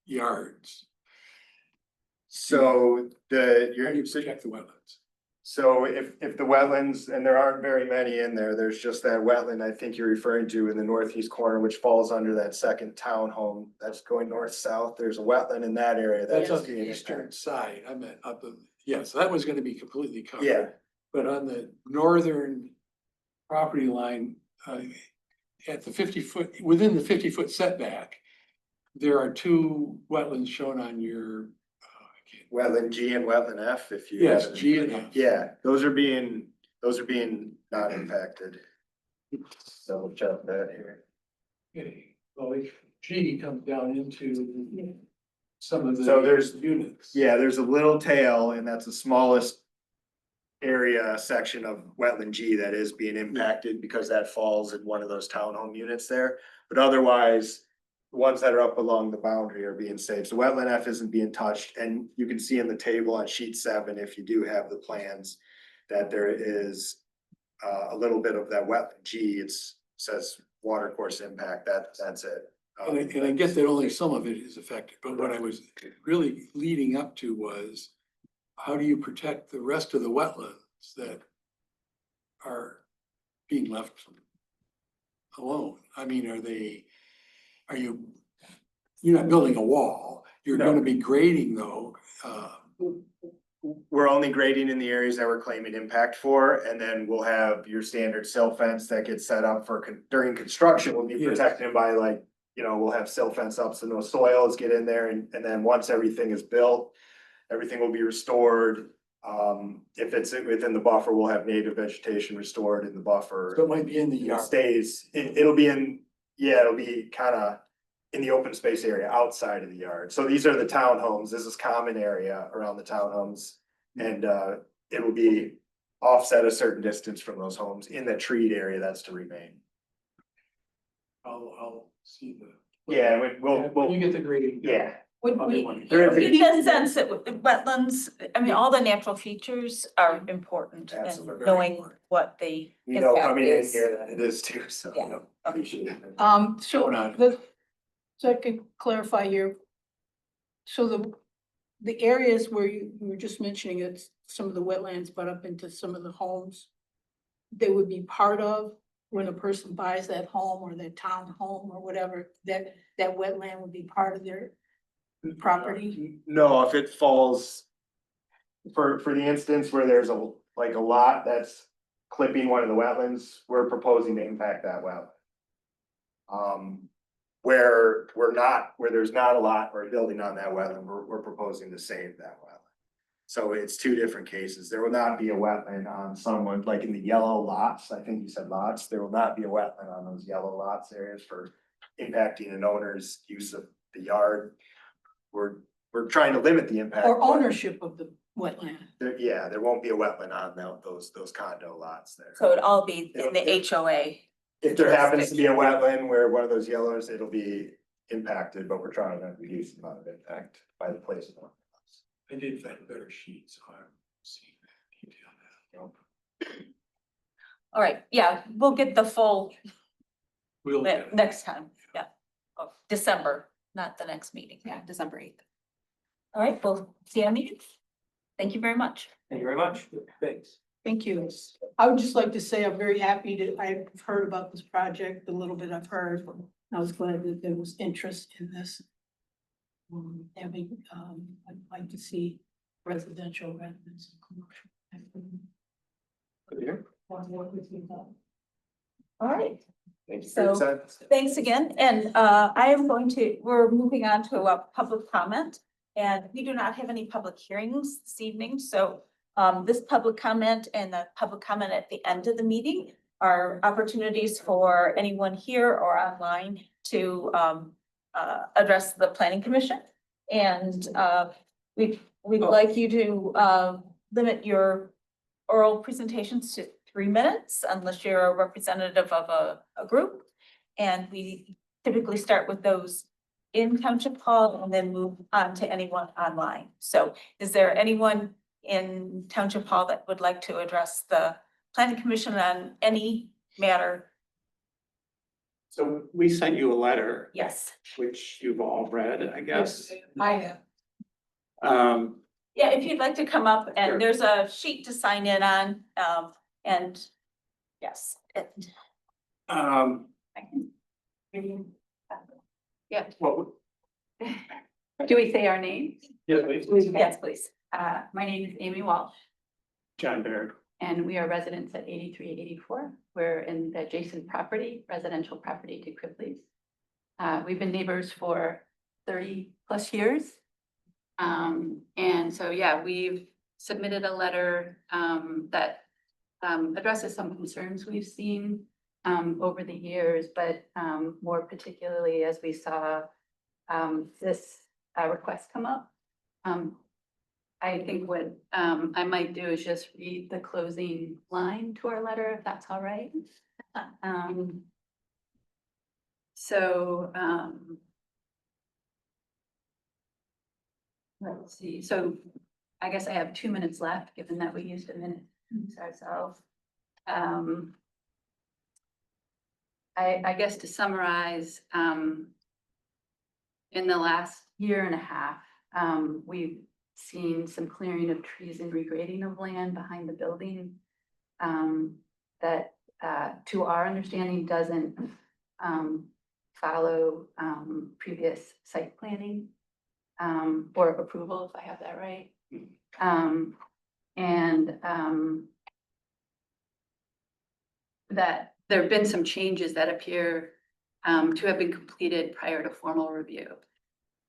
yards? So How do you protect the wetlands? So if the wetlands, and there aren't very many in there, there's just that wetland I think you're referring to in the northeast corner, which falls under that second townhome that's going north-south. There's a wetland in that area. That's on is the being eastern impacted. side, I meant up, yeah, so that was gonna be completely covered. Yeah, But on the northern property line, at the 50-foot, within the 50-foot setback, there are 2 wetlands shown on your, wetland G and wetland F, if you. yes, have it. G and F. Yeah, those are being not impacted. Double check that here. Okay, well, G comes down into some of the. So there's- units. Yeah, there's a little tail, and that's the smallest area section of wetland G that is being impacted because that falls in one of those townhome units there. But otherwise, the ones that are up along the boundary are being saved. So wetland F isn't being touched, and you can see in the table on sheet 7, if you do have the plans, that there is a little bit of that wetland G. Says water course impact, that's it. And I get that only some of it is affected, but what I was really leading up to was, how do you protect the rest of the wetlands that are being left alone? I mean, you're not building a wall, you're No. gonna be grading though, We're only grading in the areas that we're claiming impact for, and then we'll have your standard sill fence that gets set up for during construction, will be Yes. protected by like, you know, we'll have sill fence up so no soils get in there, and then once everything is built, everything will be restored. If it's within the buffer, we'll have native vegetation restored in the buffer. so it might be in the It yard. stays, it'll be it'll be kind of in the open space area outside of the yard. So these are the townhomes. This is common area around the townhomes. And it will be offset a certain distance from those homes in the treed area that's to remain. I'll see the. Yeah, When you get the grading. yeah. Would I'll do we, one. There is a- we get a sense that with the wetlands, I mean, all the natural features are important and Absolutely. knowing what the You know, impact coming in is. here, that it is too, so. Yeah. Appreciate it. So Hold on. so I could clarify here. So the areas where you were just mentioning, it's some of the wetlands butt up into some of the homes. They would be part of when a person buys that home or their town home or whatever, that wetland would be part of their property. No, if it falls, for the instance where there's like a lot that's clipping one of the wetlands, we're proposing to impact that well. Where there's not a lot or a building on that wetland, we're proposing to save that wetland. So it's two different cases. There will not be a wetland on someone, like in the yellow lots, I think you said lots, there will not be a wetland on those yellow lots areas for impacting an owner's use of the yard. We're trying to limit the impact. Or but ownership of the wetland. there won't be a wetland on those condo lots there. So it'd all be in the HOA. If there happens to be a wetland where one of those yellows, it'll be impacted, but we're trying to reduce the amount of impact by the placement. I did find a better sheet, so I'm seeing that detail now. All right, yeah, we'll get the full We'll get it. next time, yeah, of December, not the next meeting. Yeah, December 8th. All right, we'll see you on meeting. Thank you very much. Thank you very much. Thanks. Thank you. I would just like to say I'm very happy to, I've heard about this project, the little bit I've heard. I was glad that there was interest in this. I'd like to see residential rather than some commercial. Good to hear. All right, Thank you for your So- time. thanks again, and we're moving on to a public comment. And we do not have any public hearings this evening, so this public comment and the public comment at the end of the meeting are opportunities for anyone here or online to address the planning commission. And we'd like you to limit your oral presentations to 3 minutes unless you're a representative of a group. And we typically start with those in Township Hall and then move on to anyone online. So is there anyone in Township Hall that would like to address the planning commission on any matter? So we sent you a letter, Yes. which you've all read, I guess. I have. Um, Yeah, if you'd like to come up Sure. and there's a sheet to sign in on, and yes. um, I can give you- what, Do we say our names? Yeah, please. Yes, please. My name is Amy Walsh, John Baird, and we are residents at 8384. We're in the adjacent property, residential property to Cripley's. We've been neighbors for 30+ years. And so, yeah, we've submitted a letter that addresses some concerns we've seen over the years, but more particularly as we saw this request come up. I think what I might do is just read the closing line to our letter, if that's all right. So, let's see, so I guess I have 2 minutes left, given that we used a minute ourselves. I guess to summarize, in the last year and a half, we've seen some clearing of trees and regrading of land behind the building. That, to our understanding, doesn't follow previous site planning or approval, if I have that right. That there have been some changes that appear to have been completed prior to formal review.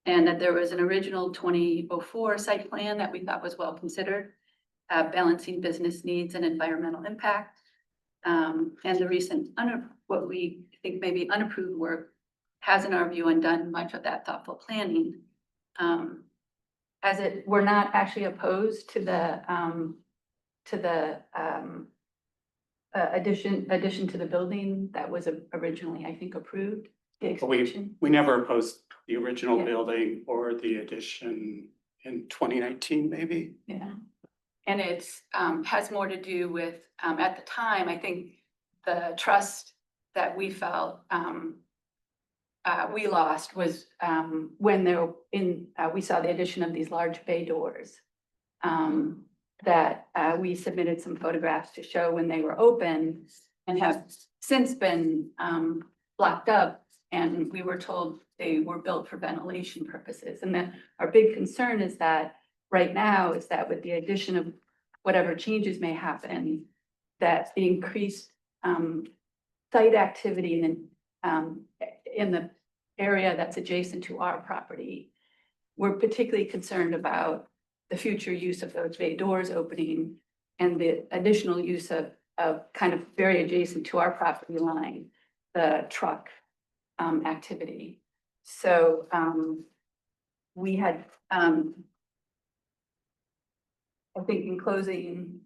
And that there was an original 2004 site plan that we thought was well considered, balancing business needs and environmental impact. And the recent, what we think may be unapproved work has, in our view, undone much of that thoughtful planning. We're not actually opposed to the addition to the building that was originally, I think, approved. The But expansion. we never opposed the original Yeah. building or the addition in 2019, maybe. Yeah, and it's, has more to do with, at the time, I think the trust that we felt, we lost was, when we saw the addition of these large bay doors. That, we submitted some photographs to show when they were open and have since been, blocked up. And we were told they were built for ventilation purposes. And then our big concern is that right now is that with the addition of whatever changes may happen, that the increased site activity in the area that's adjacent to our property, we're particularly concerned about the future use of those bay doors opening and the additional use of kind of very adjacent to our property line, the truck activity. So we had, I think in closing,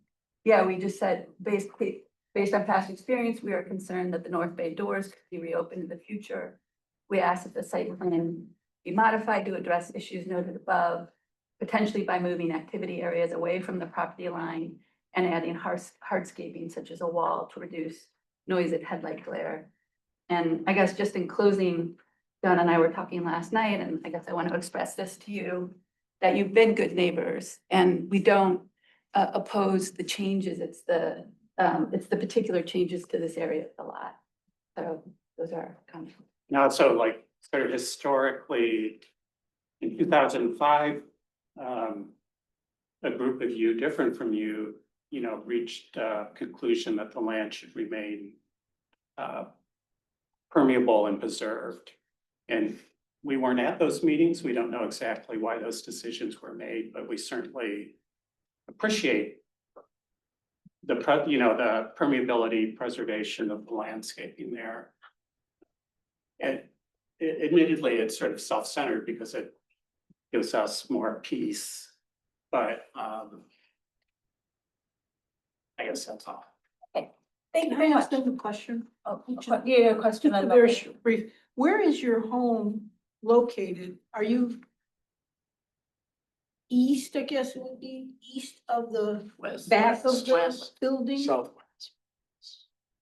yeah, we just said basically, based on past experience, we are concerned that the North Bay doors could be reopened in the future. We asked that the site plan be modified to address issues noted above, potentially by moving activity areas away from the property line and adding hardscaping such as a wall to reduce noise and headlight glare. And I guess just in closing, John and I were talking last night, and I guess I want to express this to you, that you've been good neighbors and we don't oppose the changes. It's the particular changes to this area of the lot. So those are kind of. Now, so like sort of historically, in 2005, a group of you different from you, reached a conclusion that the land should remain permeable and preserved. And we weren't at those meetings. We don't know exactly why those decisions were made, but we certainly appreciate the permeability preservation of the landscaping there. And admittedly, it's sort of self-centered because it gives us more peace, but I guess that's all. Thank you Can very I much. ask them a question? Oh, yeah, a question. Just a on very that. short, brief. Where is your home located? Are you east, I guess it would be, east of the back of the building? Southwest.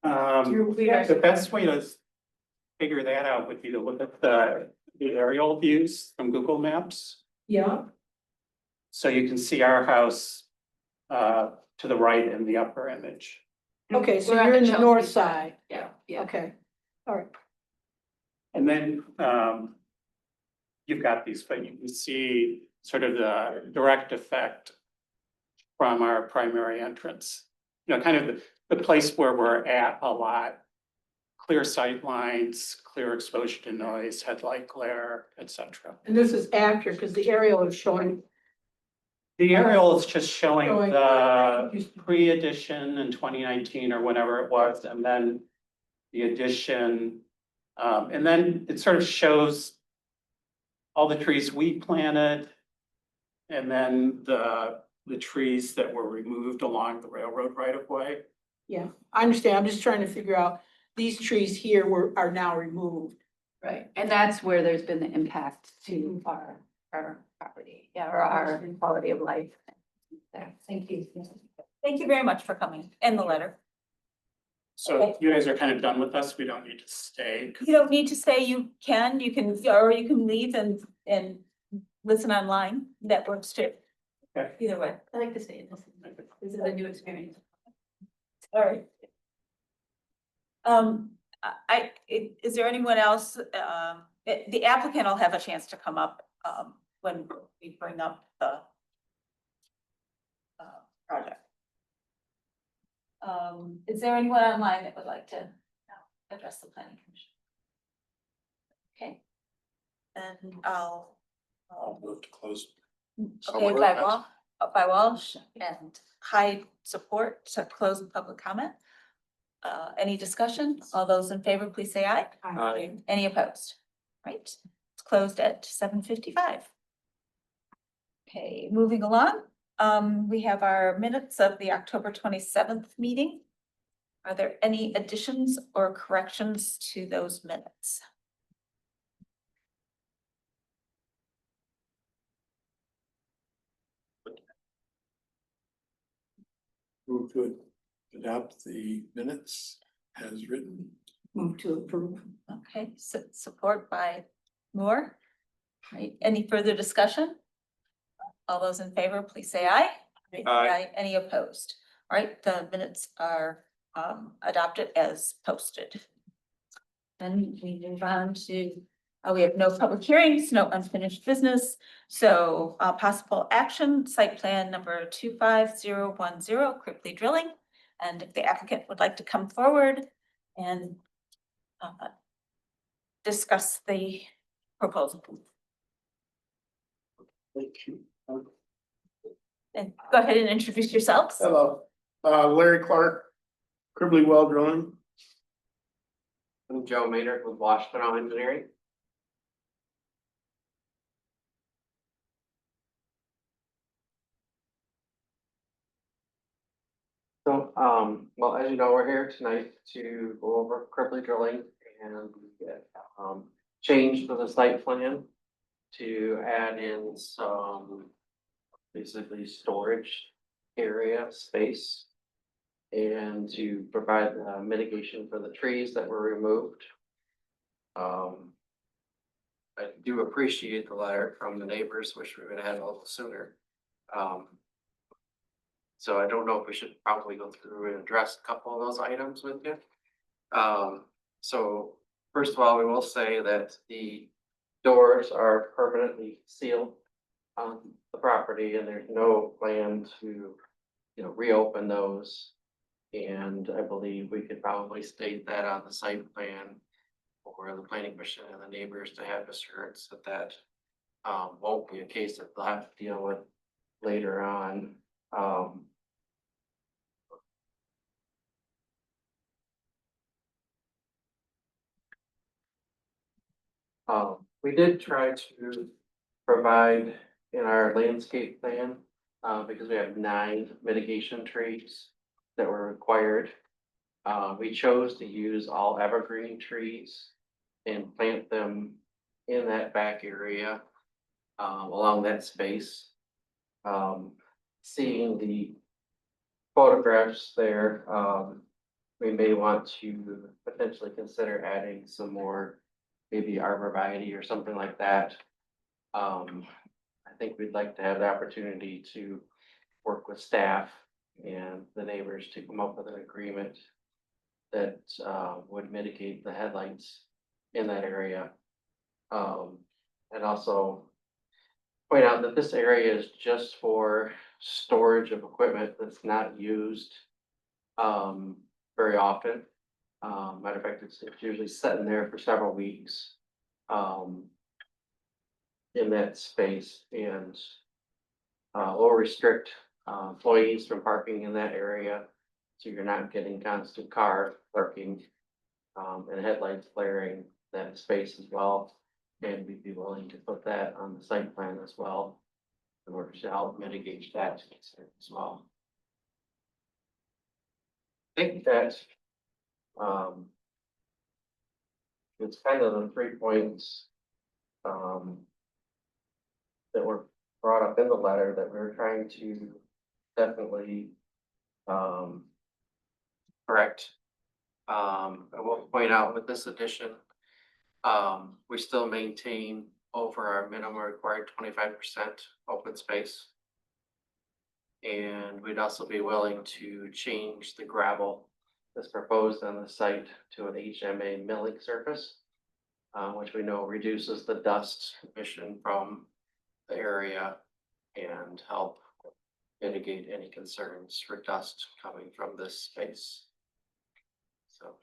We are- The best way to figure that out would be to look at the aerial views from Google Maps. Yeah, So you can see our house to the right in the upper image. okay, so We're on you're in the Chelsea north side. Yeah, yeah. Okay, all right. And then you've got these, but you can see sort of the direct effect from our primary entrance. Kind of the place where we're at a lot. Clear sight lines, clear exposure to noise, headlight glare, etc. And this is after, because the aerial is showing, The aerial is just showing Showing- the pre-addition in 2019 or whenever it was, and then the addition. And then it sort of shows all the trees we planted and then the trees that were removed along the railroad right of way. yeah, I understand. I'm just trying to figure out, these trees here are now removed. Right, and that's where there's been the impact to our property, yeah, or our quality of life. There, thank you. Thank you very much for coming and the letter. So you guys are kind of done with us. We don't need to stay. You don't need to say you can leave and listen online. That works too. Okay. Either way. I like to say this. This is a new experience. All right. Is there anyone else, the applicant will have a chance to come up, when we bring up the project. Is there anyone online that would like to address the planning commission? Okay. And I'll Move to close. okay, by Walsh and Hyde support to close the public comment. Any discussion? All those in favor, please say aye. Aye. Any opposed? Right, it's closed at 7:55. Okay, moving along, we have our minutes of the October 27th meeting. Are there any additions or corrections to those minutes? Move to adopt the minutes as written. Move to approve. Okay, support by Moore. Right, any further discussion? All those in favor, please say aye. Aye. Any opposed? All right, the minutes are adopted as posted. Then we move on to, we have no public hearings, no unfinished business. So possible action, site plan number 25010, Cripley Drilling. And if the applicant would like to come forward and discuss the proposal. And go ahead and introduce yourselves. Hello, Larry Clark, Cribley Well Drilling. I'm Joe Maynard with Washington Engineering. So, well, as you know, we're here tonight to go over Cribley Drilling and change to the site plan to add in some basically storage area space and to provide mitigation for the trees that were removed. I do appreciate the letter from the neighbors, wish we would have had it a little sooner. So I don't know if we should probably go through and address a couple of those items with you. So first of all, we will say that the doors are permanently sealed on the property and there's no plan to, reopen those. And I believe we could probably state that on the site plan for the planning commission and the neighbors to have assurance that that won't be a case that they'll have to deal with later on. We did try to provide in our landscape plan, because we have 9 mitigation trees that were required. We chose to use all evergreen trees and plant them in that back area, along that space. Seeing the photographs there, we may want to potentially consider adding some more, maybe arborvitae or something like that. I think we'd like to have the opportunity to work with staff and the neighbors to come up with an agreement that would mitigate the headlights in that area. And also point out that this area is just for storage of equipment that's not used very often. Matter of fact, it's usually sitting there for several weeks in that space, and will restrict employees from parking in that area. So you're not getting constant car parking and headlights flaring that space as well. And we'd be willing to put that on the site plan as well in order to help mitigate that as well. I think that it's kind of the 3 points that were brought up in the letter that we were trying to definitely correct. I will point out with this addition, we still maintain over our minimum required 25% open space. And we'd also be willing to change the gravel that's proposed on the site to an HMA milling surface, which we know reduces the dust emission from the area and help mitigate any concerns for dust coming from this space. So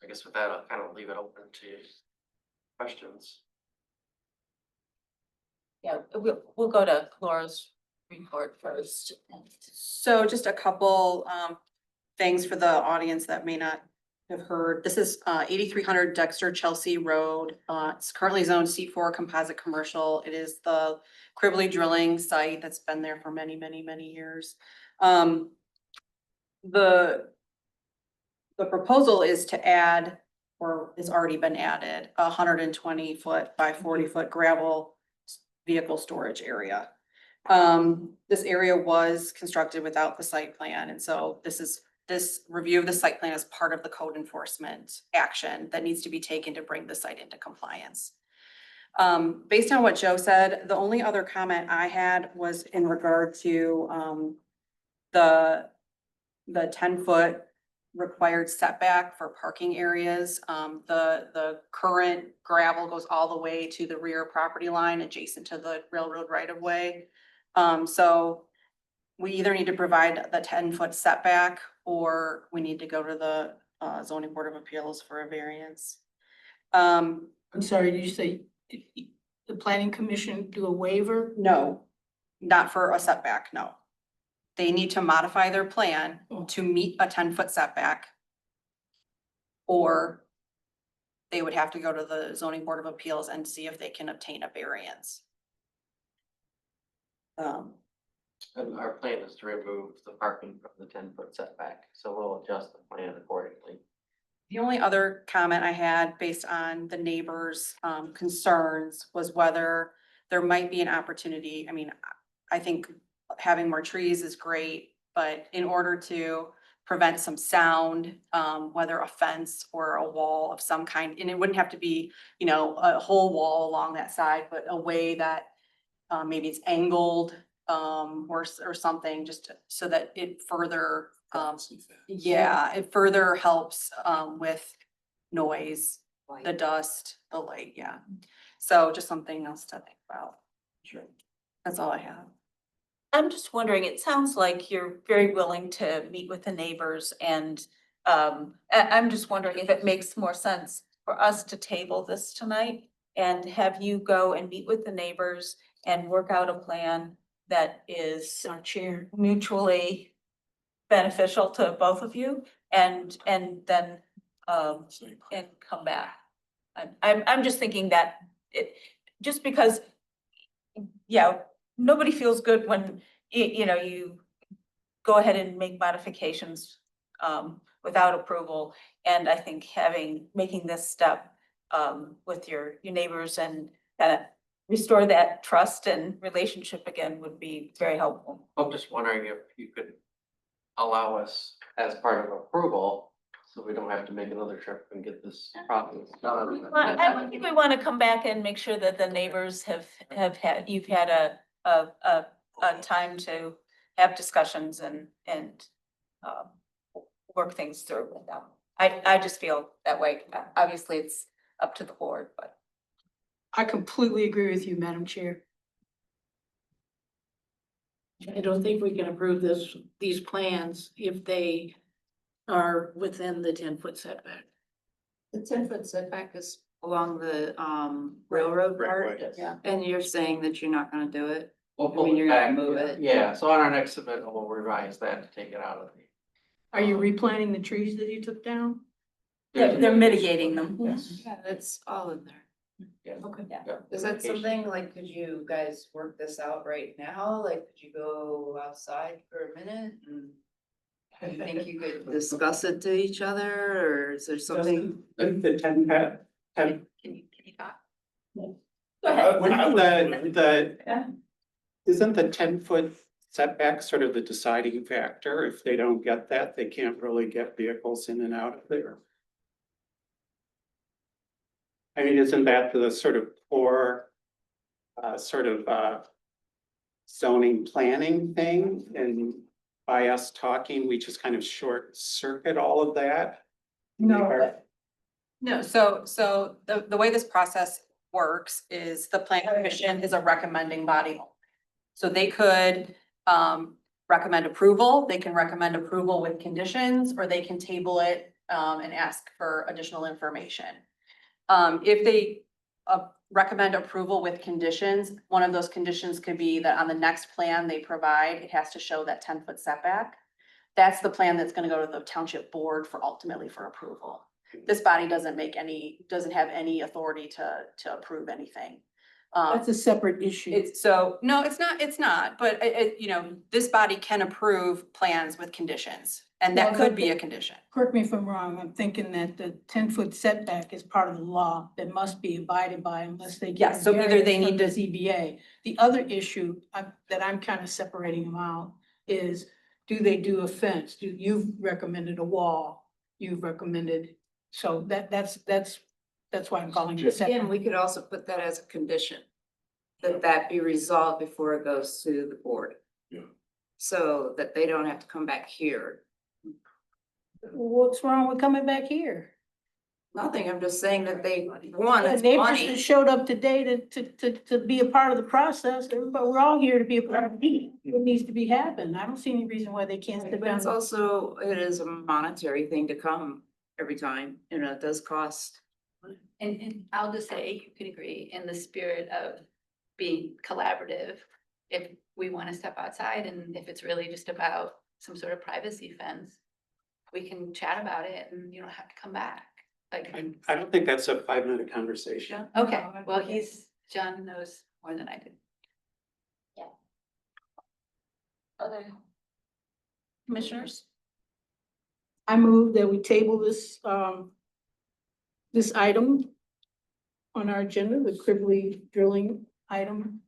I guess with that, I'll kind of leave it open to questions. Yeah, we'll go to Laura's report first. So just a couple things for the audience that may not have heard. This is 8300 Dexter Chelsea Road. It's currently zoned C4 composite commercial. It is the Cribley Drilling site that's been there for many, many, many years. The the proposal is to add, or has already been added, 120-foot by 40-foot gravel vehicle storage area. This area was constructed without the site plan, and so this review of the site plan is part of the code enforcement action that needs to be taken to bring the site into compliance. Based on what Joe said, the only other comment I had was in regard to, the 10-foot required setback for parking areas. The current gravel goes all the way to the rear property line adjacent to the railroad right of way. So we either need to provide the 10-foot setback or we need to go to the zoning board of appeals for a variance. I'm sorry, did you say the planning commission do a waiver? No, not for a setback, no. They need to modify their plan to meet a 10-foot setback. Or they would have to go to the zoning board of appeals and see if they can obtain a variance. And our plan is to remove the parking from the 10-foot setback, so we'll adjust the plan accordingly. The only other comment I had based on the neighbors' concerns was whether there might be an opportunity. I mean, I think having more trees is great, but in order to prevent some sound, whether a fence or a wall of some kind, and it wouldn't have to be, you know, a whole wall along that side, but a way that maybe it's angled or something, just so that it further yeah, it further helps with noise, the dust, the light, yeah. So just something else to think about. Sure. That's all I have. I'm just wondering, it sounds like you're very willing to meet with the neighbors and I'm just wondering if it makes more sense for us to table this tonight and have you go and meet with the neighbors and work out a plan that is Our chair. mutually beneficial to both of you and then and come back. I'm just thinking that it, just because, yeah, nobody feels good when you know, you go ahead and make modifications without approval. And I think making this step with your neighbors and restore that trust and relationship again would be very helpful. I'm just wondering if you could allow us as part of approval, so we don't have to make another trip and get this process done. I think we want to come back and make sure that the neighbors have had, you've had a time to have discussions and work things through with them. I just feel that way. Obviously, it's up to the board, but. I completely agree with you, Madam Chair. I don't think we can approve these plans if they are within the 10-foot setback. The 10-foot setback is along the railroad part, Yeah. and you're saying that you're not gonna do it? We'll I pull mean, it you're gonna back. move it. Yeah, so on our next submittal, we'll revise that to take it out of the. Are you replanting the trees that you took down? They're mitigating them. Yes. Yeah, it's all in there. Yeah. Okay. Yeah. Is that something, like, could you guys work this out right now? Like, could you go outside for a minute and you think you could discuss it to each other, or is there something? The 10 Can you talk? Go ahead. Yeah. Isn't the 10-foot setback sort of the deciding factor? If they don't get that, they can't really get vehicles in and out of there. I mean, isn't that the sort of core zoning planning thing? And by us talking, we just kind of short circuit all of that? No. No, so the way this process works is the planning commission is a recommending body. So they could recommend approval, they can recommend approval with conditions, or they can table it and ask for additional information. If they recommend approval with conditions, one of those conditions could be that on the next plan they provide, it has to show that 10-foot setback. That's the plan that's gonna go to the township board for ultimately for approval. This body doesn't have any authority to approve anything. That's a separate issue. It's so, no, it's not, but this body can approve plans with conditions, and that Well, could but be a the- condition. Correct me if I'm wrong, I'm thinking that the 10-foot setback is part of the law that must be abided by unless they get. Yes, so either they need the to- ZBA. The other issue that I'm kind of separating them out is, do they do a fence? You've recommended a wall, you've recommended, so that's why I'm calling it a Again, setback. we could also put that as a condition, that be resolved before it goes to the board. Yeah. So that they don't have to come back here. What's wrong with coming back here? Nothing, I'm just saying that they, The it's neighbors that money. showed up today to be a part of the process, but we're all here to be a part of what needs to be happened. I don't see any reason why they can't sit But down. it's also, it is a monetary thing to come every time, it does cost. And I'll just say, you can agree in the spirit of being collaborative. If we want to step outside and if it's really just about some sort of privacy fence, we can chat about it and you don't have to come back. Like, I don't think that's a 5-minute conversation. okay, well, John knows more than I do. Other commissioners? I move that we table this item on our agenda, the Cribley drilling item.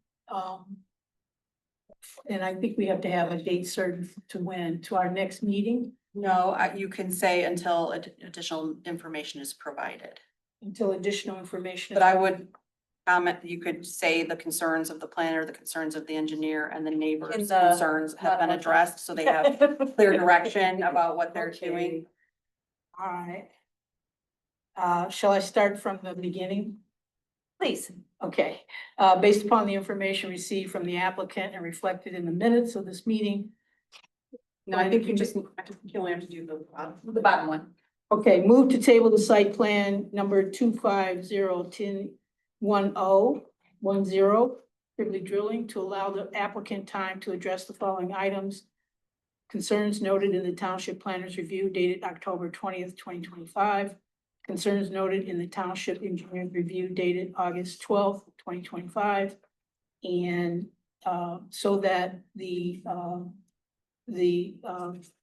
And I think we have to have a date certain to when, to our next meeting, No, you can say until additional information is provided. until additional information. But I would comment, you could say the concerns of the planner, the concerns of the engineer, and the In neighbors' the concerns have been letter. addressed, so they have clear direction about what they're doing. All right. Shall I start from the beginning? Please. Okay, based upon the information received from the applicant and reflected in the minutes of this meeting. No, I think you only have to do The bottom one. Okay, move to table the site plan number 250101010, Cribley Drilling, to allow the applicant time to address the following items. Concerns noted in the Township Planners Review dated October 20th, 2025. Concerns noted in the Township Engineering Review dated August 12th, 2025. And so that the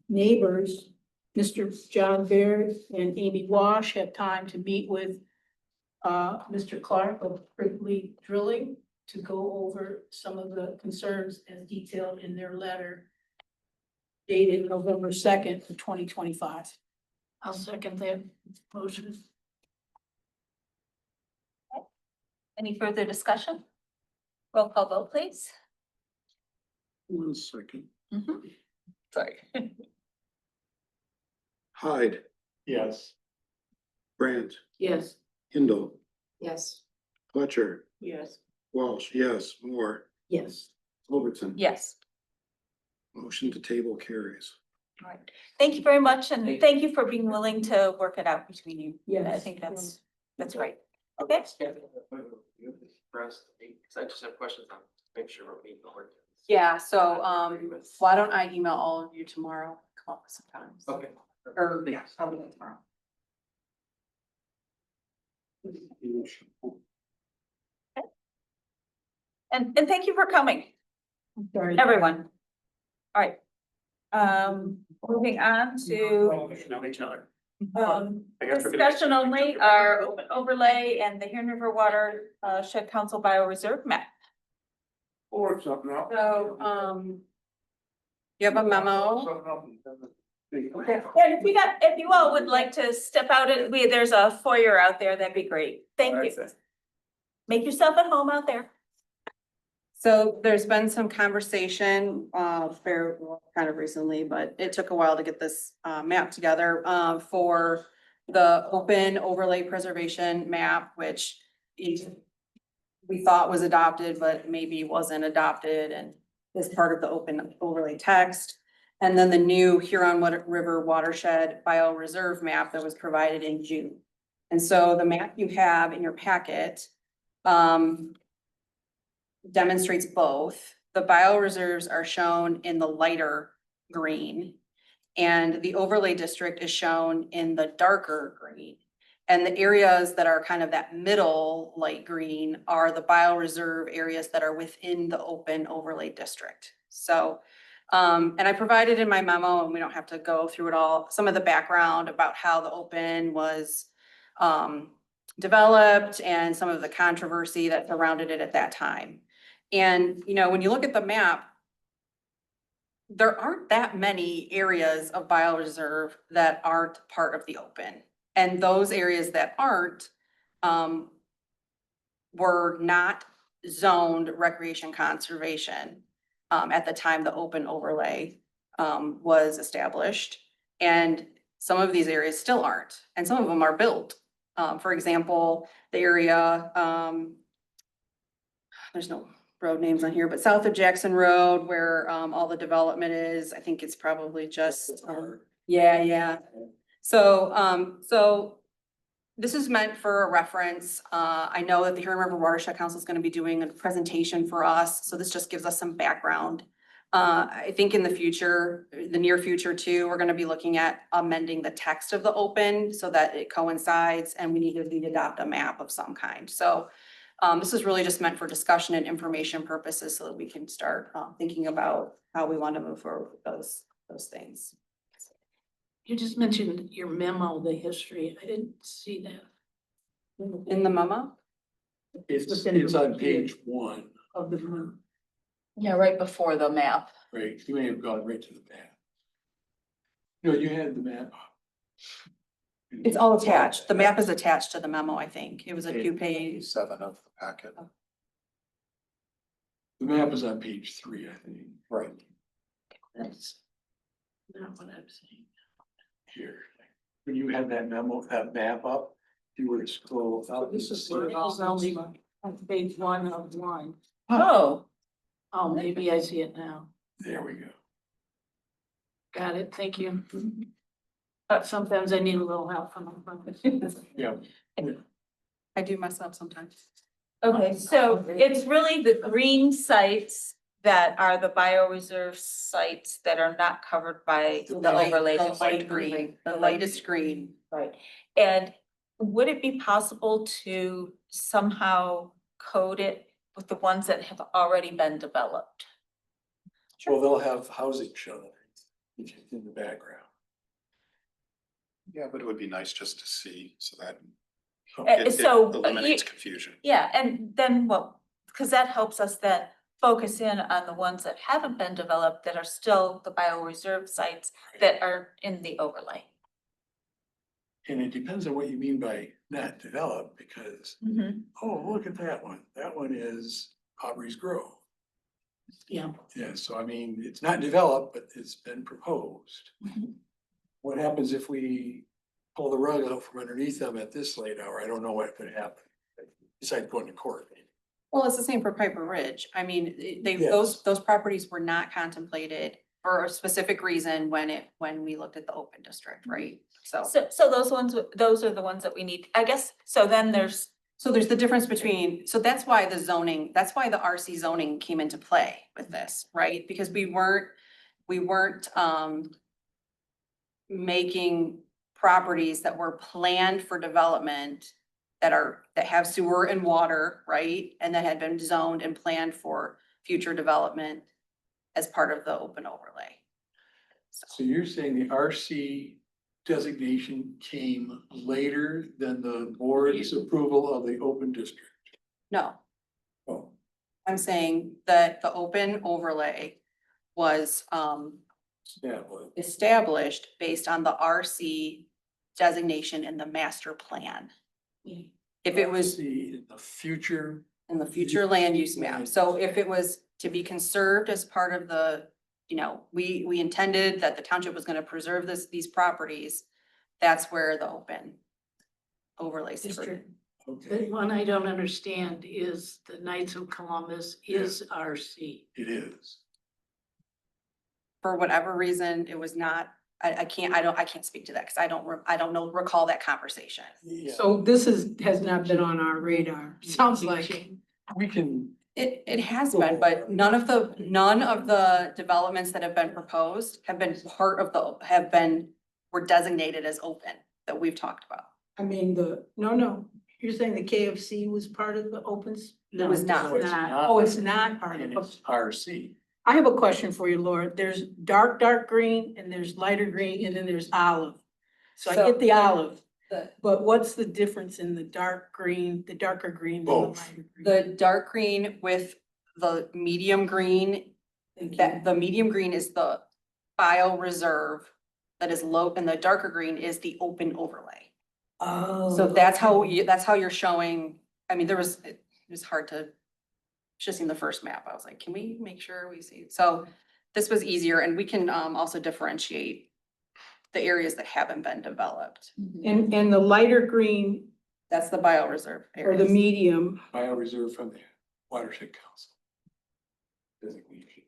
neighbors, Mr. John Baird and Amy Wash, have time to meet with Mr. Clark of Cribley Drilling to go over some of the concerns as detailed in their letter dated November 2nd, 2025. I'll second that motion. Any further discussion? Roll call vote, please. 1 second. Sorry. Hyde, Yes. Brandt, Yes. Hindle, Yes. Fletcher, Yes. Walsh, yes, Moore, Yes. Overton. Yes. Motion to table carries. All right. Thank you very much, and thank you for being willing to work it out between you. Yes. I think that's right. Okay. Because I just have questions on, make sure we're meeting the ordinance. Yeah, so, why don't I email all of you tomorrow, come up with some times. Okay. Or, yeah, I'll do it tomorrow. And thank you for coming, I'm sorry. everyone. All right. Moving on to Know each other. I guess we're gonna- discussion only, our open overlay and the Hearn River Water Shed Council Bioreserve map. Or something else. So, you have a memo? And if you all would like to step out, there's a foyer out there, that'd be great. Thank you. Make yourself at home out there. So there's been some conversation, kind of recently, but it took a while to get this, map together, for the open overlay preservation map, which we thought was adopted, but maybe wasn't adopted and is part of the open overlay text. And then the new Huron River Watershed Bioreserve map that was provided in June. And so the map you have in your packet, demonstrates both. The bioreserves are shown in the lighter green, and the overlay district is shown in the darker green. And the areas that are kind of that middle light green are the bioreserve areas that are within the open overlay district. So, and I provided in my memo, and we don't have to go through it all, some of the background about how the open was developed and some of the controversy that surrounded it at that time. And, you know, when you look at the map, there aren't that many areas of bioreserve that aren't part of the open. And those areas that aren't, were not zoned recreation conservation, at the time the open overlay, was established. And some of these areas still aren't, and some of them are built. For example, the area, there's no road names on here, but south of Jackson Road where, all the development is, I think it's probably just, yeah. So this is meant for a reference. I know that the Huron River Watershed Council is gonna be doing a presentation for us, so this just gives us some background. I think in the future, the near future too, we're gonna be looking at amending the text of the open so that it coincides, and we need to adopt a map of some kind. So this is really just meant for discussion and information purposes so that we can start thinking about how we want to move forward with those things. You just mentioned your memo, the history. I didn't see that. In the memo? It's on page 1, Of the memo. Yeah, right before the map. right? You may have gone right to the map. No, you had the map. It's all attached. The map is attached to the memo, I think. It was a few pages. 7 of the packet. The map is on page 3, I think. Right. That's not what I'm saying. Here. When you had that memo, that map up, if you were to scroll up. This is only on page 1 of 1. Oh, Oh, maybe I see it now. There we go. Got it. Thank you. But sometimes I need a little help from them. Yeah. I do myself sometimes. okay, so it's really the green sites that are the bioreserve sites that are not covered by the overlay. The light green, the lightest green. Right, and would it be possible to somehow code it with the ones that have already been developed? Well, they'll have housing shown in the background. Yeah, but it would be nice just to see so that So, eliminates confusion. yeah, and then what, because that helps us then focus in on the ones that haven't been developed that are still the bioreserve sites that are in the overlay. And it depends on what you mean by not developed, because, oh, look at that one. That one is Aubrey's Grove. Yeah. Yeah, so I mean, it's not developed, but it's been proposed. What happens if we pull the rug out from underneath them at this late hour? I don't know what could happen, besides going to court. Well, it's the same for Piper Ridge. I mean, Yes. those properties were not contemplated for a specific reason when we looked at the open district, right? So Those are the ones that we need, I guess, so then there's, there's the difference between, so that's why the zoning, that's why the RC zoning came into play with this, right? Because we weren't making properties that were planned for development that have sewer and water, right? And that had been zoned and planned for future development as part of the open overlay. So you're saying the RC designation came later than the board's approval of the open district? No, Oh, I'm saying that the open overlay was yeah, well, established based on the RC designation in the master plan. If it was RC in the future, in the future land use map, so if it was to be conserved as part of the, you know, we intended that the township was gonna preserve these properties, that's where the open overlay. District. The okay, one I don't understand is the Knights of Columbus is RC. it is. For whatever reason, it was not, I can't speak to that, because I don't recall that conversation. Yeah, So this has not been on our radar, sounds like. we can, It has been, but none of the developments that have been proposed have been were designated as open that we've talked about. I mean, no, you're saying the KFC was part of the opens? It was not. No, it's not. Oh, it's not part And of it. it's RC. I have a question for you, Laura. There's dark green and there's lighter green and then there's olive. So I So- get the olive, The, but what's the difference in the dark green, the darker green and the Both. lighter green? the dark green with the medium green, Thank you. that the medium green is the bioreserve that is low, and the darker green is the open overlay. Oh. So that's how okay. you, that's how you're showing, I mean, it was hard to, just in the first map, I was like, can we make sure we see? So this was easier, and we can also differentiate the areas that haven't been developed. And the lighter green That's the bioreserve or the areas. medium, Bioreserve from the Watershed Council. Designation.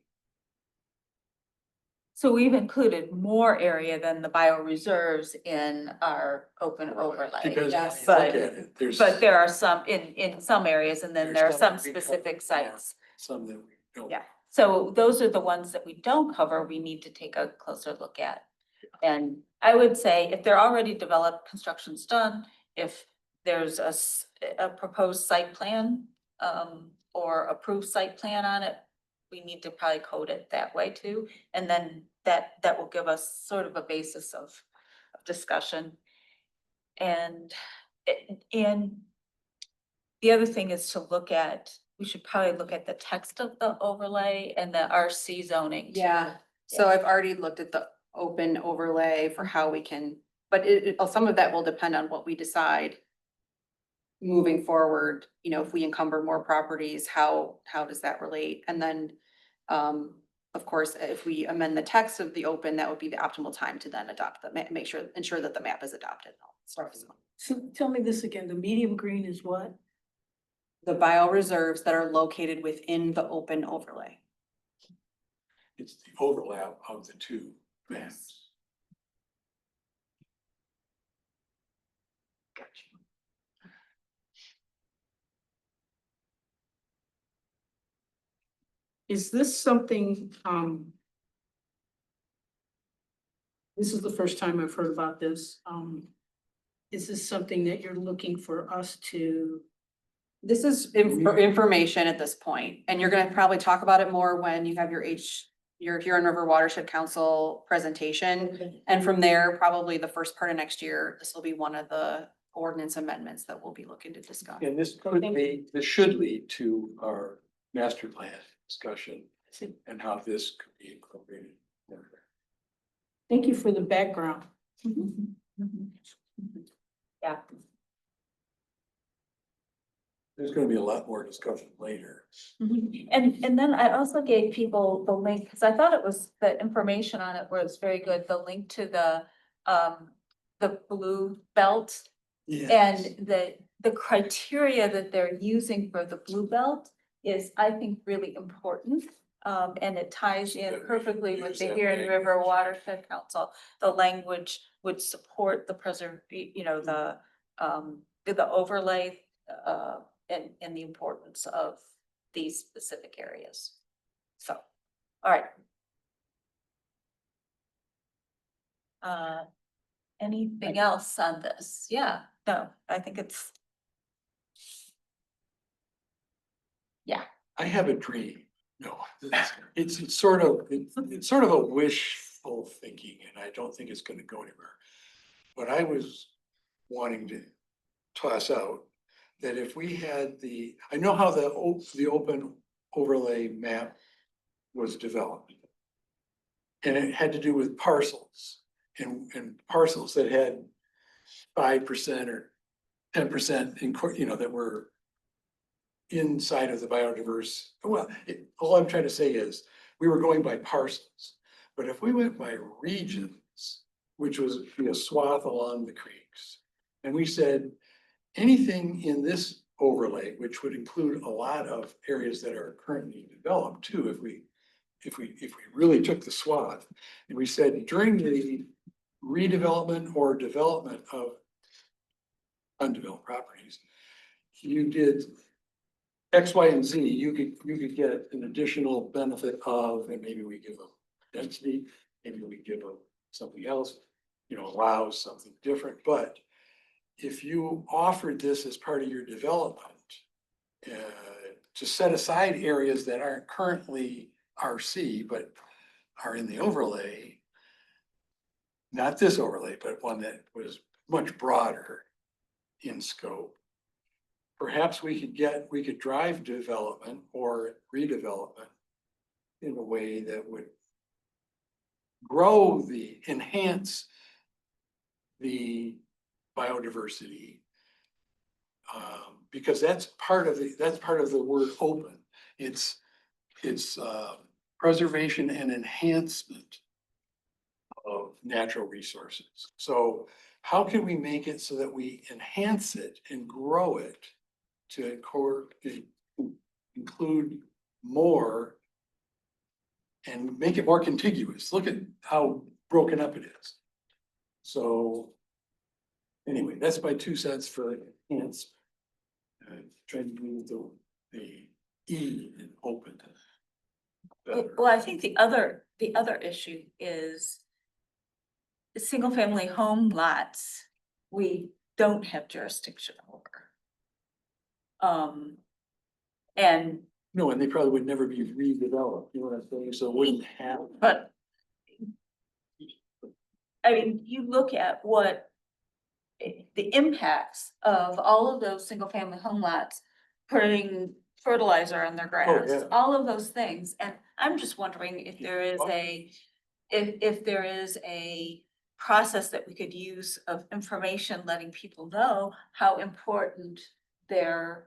So we've included more area than the bioreserves in our open overlay. Because when you Yes. look at it, there's. But there are some in some areas, and then There's there are some some that we specific cover more. sites. Some that we don't. Yeah. So those are the ones that we don't cover, we need to take a closer look at. And I would say if they're already developed, construction's done, if there's a proposed site plan, or approved site plan on it, we need to probably code it that way too. And then that will give us sort of a basis of discussion. And the other thing is to look at, we should probably look at the text of the overlay and the RC zoning. too. Yeah, so I've already looked at the open overlay for how we can, but some of that will depend on what we decide moving forward, you know, if we encumber more properties, how does that relate? And then, of course, if we amend the text of the open, that would be the optimal time to then adopt the, ensure that the map is adopted. and all that stuff. So so tell me this again, the medium green is what? the bioreserves that are located within the open overlay. It's the overlap of the two maps. Is this something, this is the first time I've heard about this. Is this something that you're looking for us to? This is information at this point, and you're gonna probably talk about it more when you have your Huron River Watershed Council presentation. And from there, probably the first part of next year, this will be one of the ordinance amendments that we'll be looking to discuss. And this should lead to our master plan discussion and how this could be incorporated. Thank you for the background. Yeah. There's gonna be a lot more discussion later. And then I also gave people the link, because I thought it was, the information on it was very good, the link to the blue belt. And the criteria that they're using for the blue belt is, I think, really important. And it ties in perfectly with the Huron River Watershed Council. The language would support the the overlay, and the importance of these specific areas. So, all right. Anything else on this? Yeah, no, I think it's. Yeah. I have a dream. No, it's sort of a wishful thinking, and I don't think it's gonna go anywhere. But I was wanting to toss out that if we had I know how the open overlay map was developed. And it had to do with parcels and parcels that had 5% or 10% that were inside of the biodiverse. Well, all I'm trying to say is, we were going by parcels. But if we went by regions, which was a swath along the creeks, and we said, anything in this overlay, which would include a lot of areas that are currently developed too, if we really took the swath, and we said during the redevelopment or development of undeveloped properties, you did X, Y, and Z, you could get an additional benefit of, and maybe we give them density, maybe we give them something else, allows something different, but if you offered this as part of your development, to set aside areas that aren't currently RC, but are in the overlay, not this overlay, but one that was much broader in scope. Perhaps we could drive development or redevelopment in a way that would enhance the biodiversity. Because that's part of the word open. It's preservation and enhancement of natural resources. So how can we make it so that we enhance it and grow it to include more and make it more contiguous? Look at how broken up it is. So anyway, that's my 2 cents for enhance. Trying to move the E and open. Well, I think the other issue is the single family home lots, we don't have jurisdiction over. And No, and they probably would never be redeveloped, you know what I'm saying? So it wouldn't happen. but I mean, you look at what the impacts of all of those single family home lots, putting fertilizer on their grass, yeah. all of those things. And I'm just wondering if there is if there is a process that we could use of information, letting people know how important the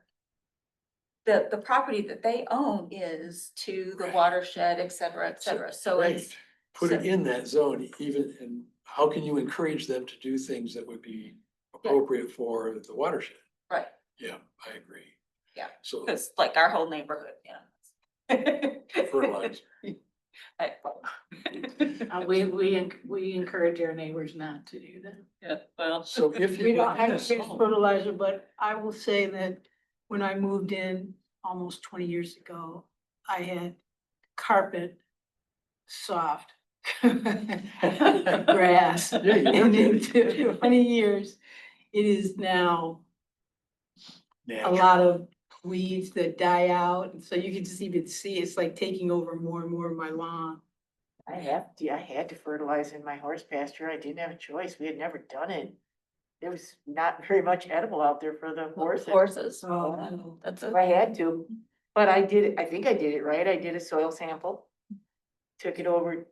property that they own is to the Right. watershed, et cetera, et cetera. So Right. it's, Put it so- in that zone even, and how can you encourage them to do things that would be appropriate for the watershed? right, Yeah, I agree. Yeah, So because like our whole neighborhood, yeah. fertilizer. We encourage our neighbors not to do that. Yeah, well. So if We you. don't have to use fertilizer, but I will say that when I moved in almost 20 years ago, I had carpet, soft grass. Yeah, you And did. in 20 years, it is now a Natural. lot of weeds that die out. And so you can just even see it's like taking over more and more of my lawn. I had to fertilize in my horse pasture. I didn't have a choice. We had never done it. There was not very much edible out there for the horses. Horses. Oh. That's I had to, but I did it, I think I did it right. I did a soil sample. Took it over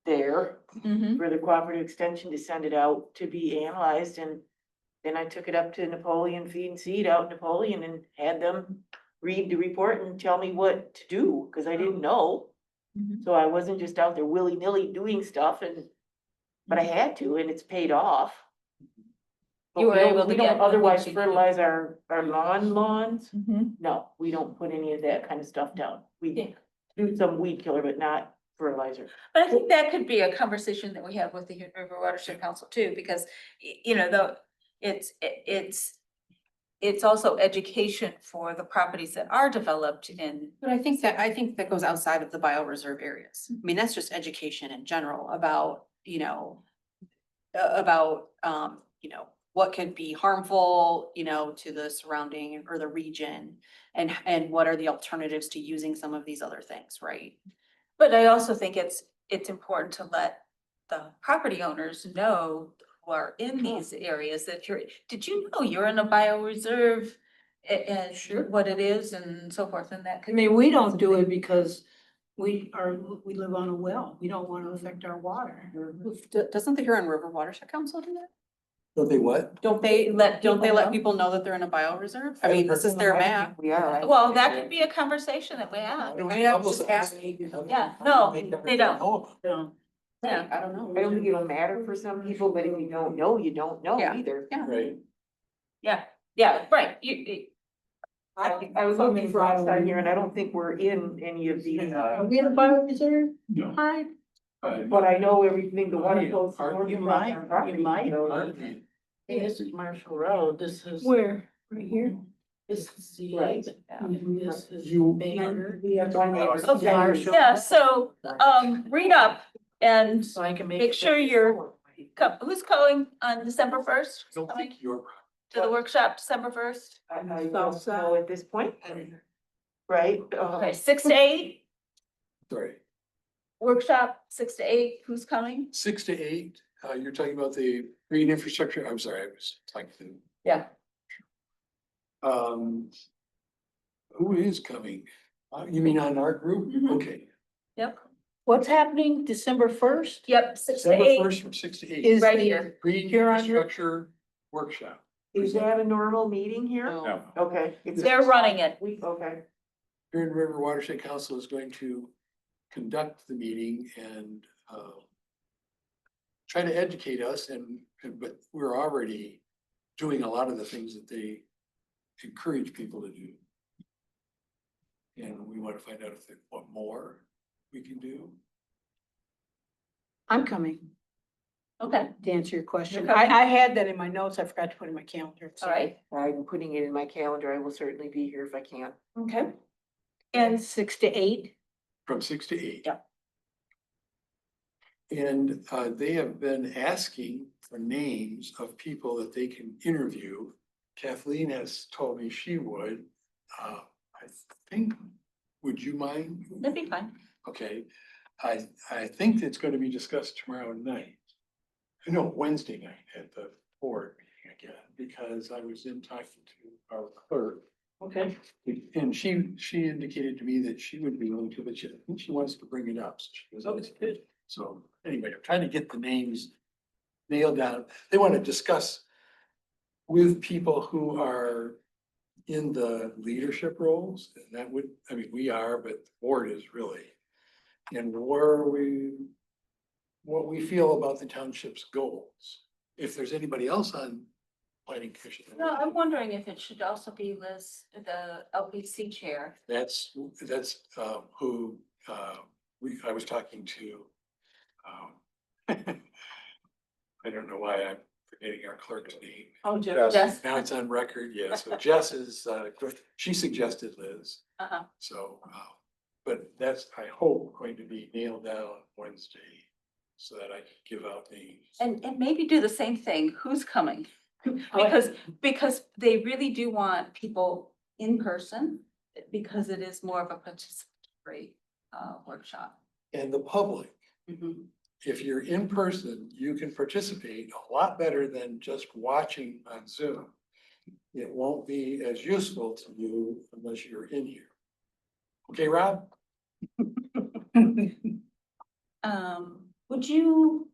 there Mhm. for the cooperative extension to send it out to be analyzed, and then I took it up to Napoleon Feed and Seed out in Napoleon and had them read the report and tell me what to do, cause I didn't know. Mhm. So I wasn't just out there willy-nilly doing stuff but I had to, and it's paid off. But You were we don't- able to we get don't the otherwise things you- fertilize our lawns. Mhm. No, we don't put any of that kind of stuff down. We Yeah. do some weed killer, but not fertilizer. But I think that could be a conversation that we have with the Hood River Watershed Council too, because, you know, though, it's also education for the properties that are developed in. But I think that goes outside of the bioreserve areas. I mean, that's just education in general about, what could be harmful, to the surrounding or the region. And what are the alternatives to using some of these other things, right? But I also think it's important to let the property owners know who are in these areas that did you know you're in a bioreserve? And Sure. what it is and so forth, and that I could. mean, we don't do it because we live on a well. We don't want to affect our water. Doesn't the Huron River Watershed Council do that? Don't they what? Don't they let people know that they're in a bioreserve? I mean, this is their map. We are. Well, that could be a conversation that we have. I mean, I'm just asking. Yeah, no, they don't. No. Yeah. I don't know. I don't think it'll matter for some people, but if you don't know, you don't know Yeah. either. Yeah. Right. Yeah, right, I was looking for outside here and I don't think we're in any of these, Are we in a bioreserve? No. Hi. but I know everything, the water flows. You might. Hey, this is Marshall Road. This is. Where? Right here? This is the. Right. And this is. You- Baker. We have one neighbor. Okay, Marshall. yeah, so, read up and So I can make sure you're, who's going on December 1st? I don't think your. to the workshop, December 1st? I don't know at this point. Right? Okay, 6 to 8, Sorry, workshop, 6 to 8, who's coming? 6 to 8, you're talking about the green infrastructure, I'm sorry, I was talking Yeah. to. Who is coming? You mean on our group? Mhm. Okay, Yep, What's happening December first? yep, 6 to December 8, 1st from 6 to 8. Is right the- here. Green here on your- infrastructure workshop. Is that a normal meeting here? No. Okay. They're running it. Okay. Huron River Watershed Council is going to conduct the meeting and try to educate us but we're already doing a lot of the things that they encourage people to do. And we want to find out if they want more we can do. I'm coming Okay, to answer your question. You're coming? I had that in my notes. I forgot to put it in my calendar. all right, I'm putting it in my calendar. I will certainly be here if I can. okay. And And 6 to 8. From 6 to 8. Yeah. And they have been asking for names of people that they can interview. Kathleen has told me she would. I think, would you mind? that'd be fine. Okay, I think it's gonna be discussed tomorrow night. No, Wednesday night at the board meeting again, because I was in talking to our clerk. Okay. And she indicated to me that she would be willing to, but I think she wants to bring it up. So she was. Okay, good. So anyway, I'm trying to get the names nailed down. They want to discuss with people who are in the leadership roles, and that would, I mean, we are, but the board is really. And what we feel about the township's goals. If there's anybody else on planning commission. No, I'm wondering if it should also be Liz, the LPC chair. That's who I was talking to. I don't know why I'm forgetting our clerk's name. Oh, Jess. Now it's on record, yeah, so Jess is, she suggested Liz, Uh-huh. so, but that's, I hope, going to be nailed down Wednesday. So that I can give out names. And maybe do the same thing, who's coming? Because they really do want people in person, because it is more of a participatory workshop. And the public, Mhm. if you're in person, you can participate a lot better than just watching on Zoom. It won't be as useful to you unless you're in here. Okay, Rob? Would you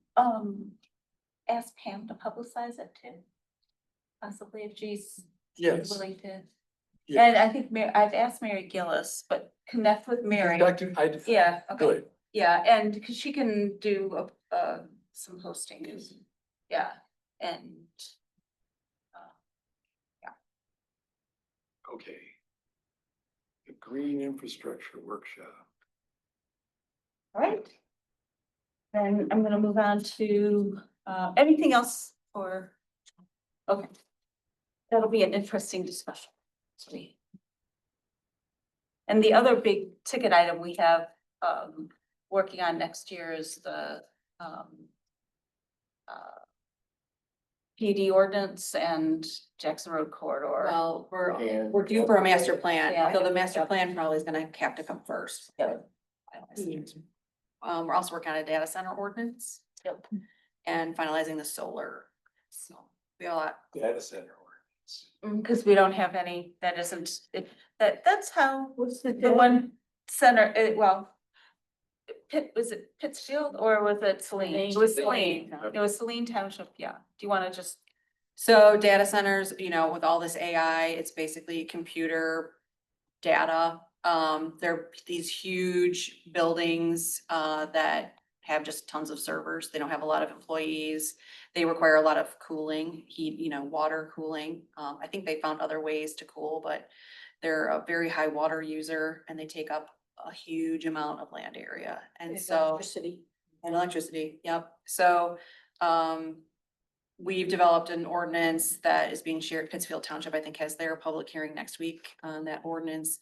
ask Pam to publicize it too? Possibly if she's Yes. willing to. Yeah. And I think I've asked Mary Gillis, but connect with Mary. Yeah, okay, Good. yeah, and because she can do some hosting, yeah, and. Okay. The Green Infrastructure Workshop. All right. Then I'm gonna move on to anything else for, okay. That'll be an interesting discussion. And the other big ticket item we have working on next year is the PD ordinance and Jackson Road corridor. Well, And- we're due for a master plan, Yeah. so the master plan probably is gonna have to come first. Yeah. We're also working on a data center ordinance. Yep. And finalizing the solar, so we have a lot. Data center ordinance. Because we don't have any, that isn't, that's how What's the the one center, well. Was it Pittsfield or was it Saline? It was Saline. It was Saline Township, yeah. Do you want to just? So data centers, you know, with all this AI, it's basically computer data. They're these huge buildings that have just tons of servers. They don't have a lot of employees. They require a lot of cooling, heat, you know, water cooling. I think they found other ways to cool, but they're a very high water user and they take up a huge amount of land area. And so. Electricity. And electricity, yep. So, we've developed an ordinance that is being shared. Pittsfield Township, I think, has their public hearing next week on that ordinance.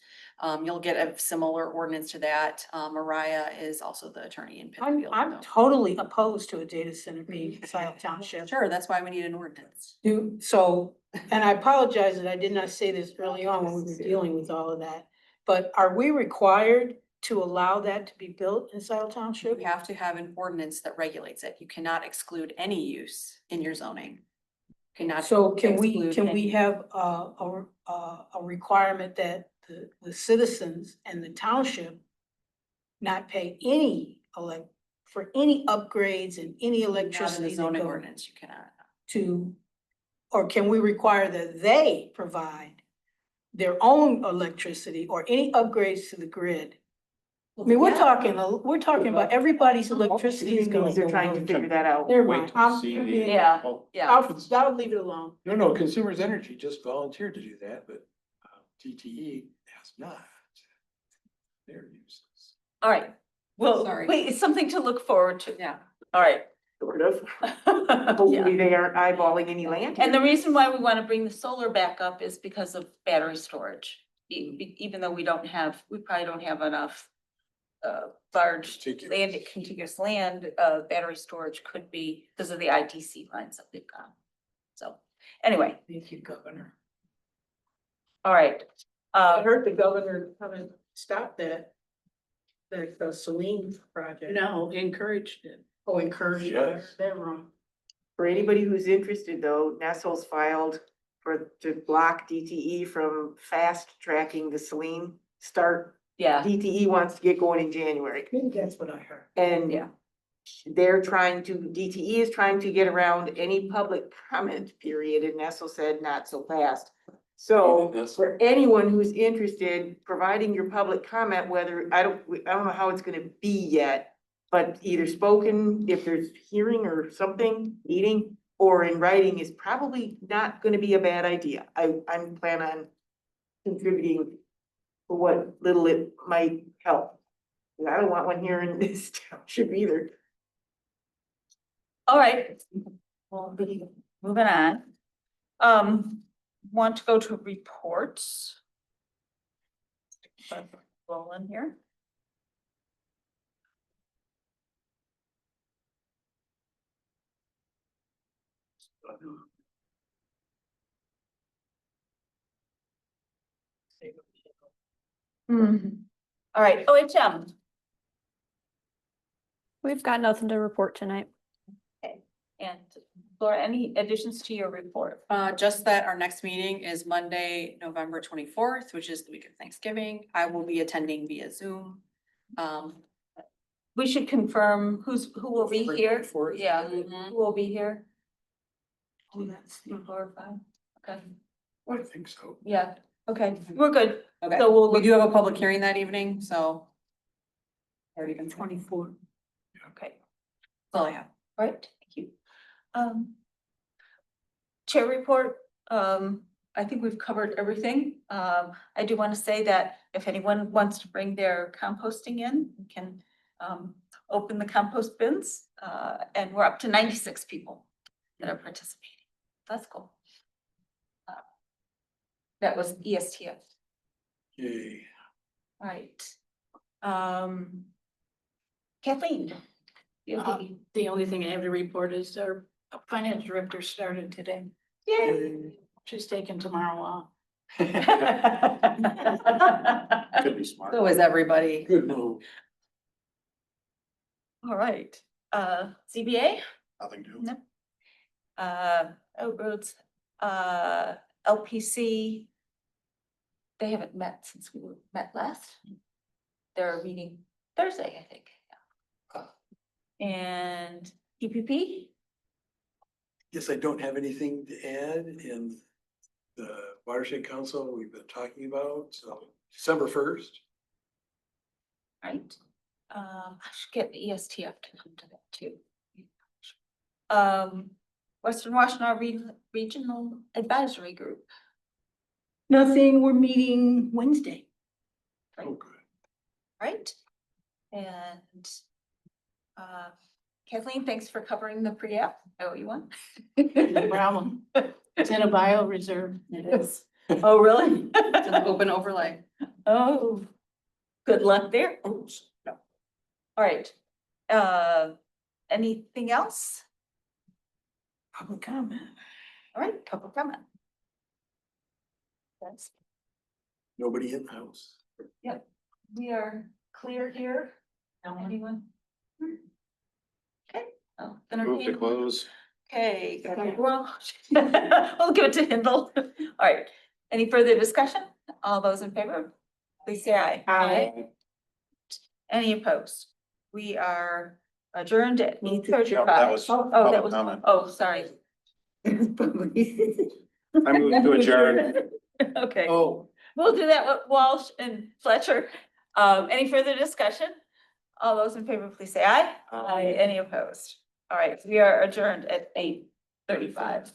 You'll get a similar ordinance to that. Mariah is also the attorney in Pittsfield. I'm so. totally opposed to a data center being in Scio Township. Sure, that's why we need an ordinance. And I apologize that I did not say this early on when we were dealing with all of that. But are we required to allow that to be built in Scio Township? You have to have an ordinance that regulates it. You cannot exclude any use in your zoning. Cannot. So can we exclude have a requirement that the citizens and the township not pay any for any upgrades and any Not in electricity the that zoning go ordinance, you cannot. or can we require that they provide their own electricity or any upgrades to the grid? I mean, we're talking about everybody's electricity is going. They're trying to figure that out. Never Wait mind. to I'm- see I'm the- being- Yeah, Oh, yeah. I'll leave it alone. No, Consumers Energy just volunteered to do that, but DTE has not. Their uses. All right. Well, Sorry. wait, it's something to look forward to. Yeah. All right. Sort of. Yeah. Hopefully they aren't eyeballing any land. And the reason why we want to bring the solar back up is because of battery storage. Even though we probably don't have enough large Contiguous. contiguous land, battery storage could be because of the ITC lines that they've got. So, anyway, Thank you, Governor. all right. I heard the governor haven't stopped that Celine project. No, encouraged it. Oh, encouraged. Yes. They're wrong. For anybody who's interested though, Nestle's filed to block DTE from fast tracking the Celine start. Yeah, DTE wants to get going in January. I think that's what I heard. And Yeah. DTE is trying to get around any public comment period, and Nestle said not so fast. So Even Nestle. for anyone who's interested, providing your public comment, whether, I don't know how it's gonna be yet, but either spoken, if there's hearing or something, meeting, or in writing is probably not gonna be a bad idea. I'm plan on contributing for what little it might help. And I don't want one here in this township either. all right. We'll be moving on. Want to go to reports? Rolling here. All right, OHM. We've got nothing to report tonight. And Laura, any additions to your report? Just that our next meeting is Monday, November 24th, which is the week of Thanksgiving. I will be attending via Zoom. We should confirm who will be here. Yeah, Mhm. who will be here? Oh, that's. 4 or 5. Okay, I think so. yeah, okay, we're good. Okay, So we do have a public hearing that evening, so. Already been 24. Okay, That's all I have. all right, thank you. Chair report, I think we've covered everything. I do want to say that if anyone wants to bring their composting in, we can open the compost bins, and we're up to 96 people that are participating. That's cool. That was ESTF. Yay. All right. Kathleen. you have the- The only thing I have to report is our finance director started today. Yay. She's taking tomorrow off. Could be smart. So is everybody. Good move. All right, CBA? Nothing to. No. Roads, LPC. They haven't met since we met last. They're meeting Thursday, I think. Yeah. And PPP? Yes, I don't have anything to add in the watershed council we've been talking about, so December 1st. Right. I should get the ESTF to come to that too. Western Washington Regional Advisory Group. Nothing, we're meeting Wednesday. Oh, good. Right? And Kathleen, thanks for covering the pre-app. I owe you one. No problem. It's in a bio reserve. It is. Oh, really? It's an open overlay. Oh, good luck there. Oops, no. All right. Anything else? Public comment. All right, public comment. That's, Nobody in the house. we are clear here. Anyone? Okay. Oh, Move to entertain. close. Okay, well, we'll give it to Hindle. All right, any further discussion? All those in favor, please say aye. Aye. Any opposed? We are adjourned at 8:35. That was Oh, that public was, comment. oh, sorry. I move to adjourn. Okay, Oh, we'll do that with Walsh and Fletcher. Any further discussion? All those in favor, please say aye. Aye. Any opposed? All right, we are adjourned at 8:35.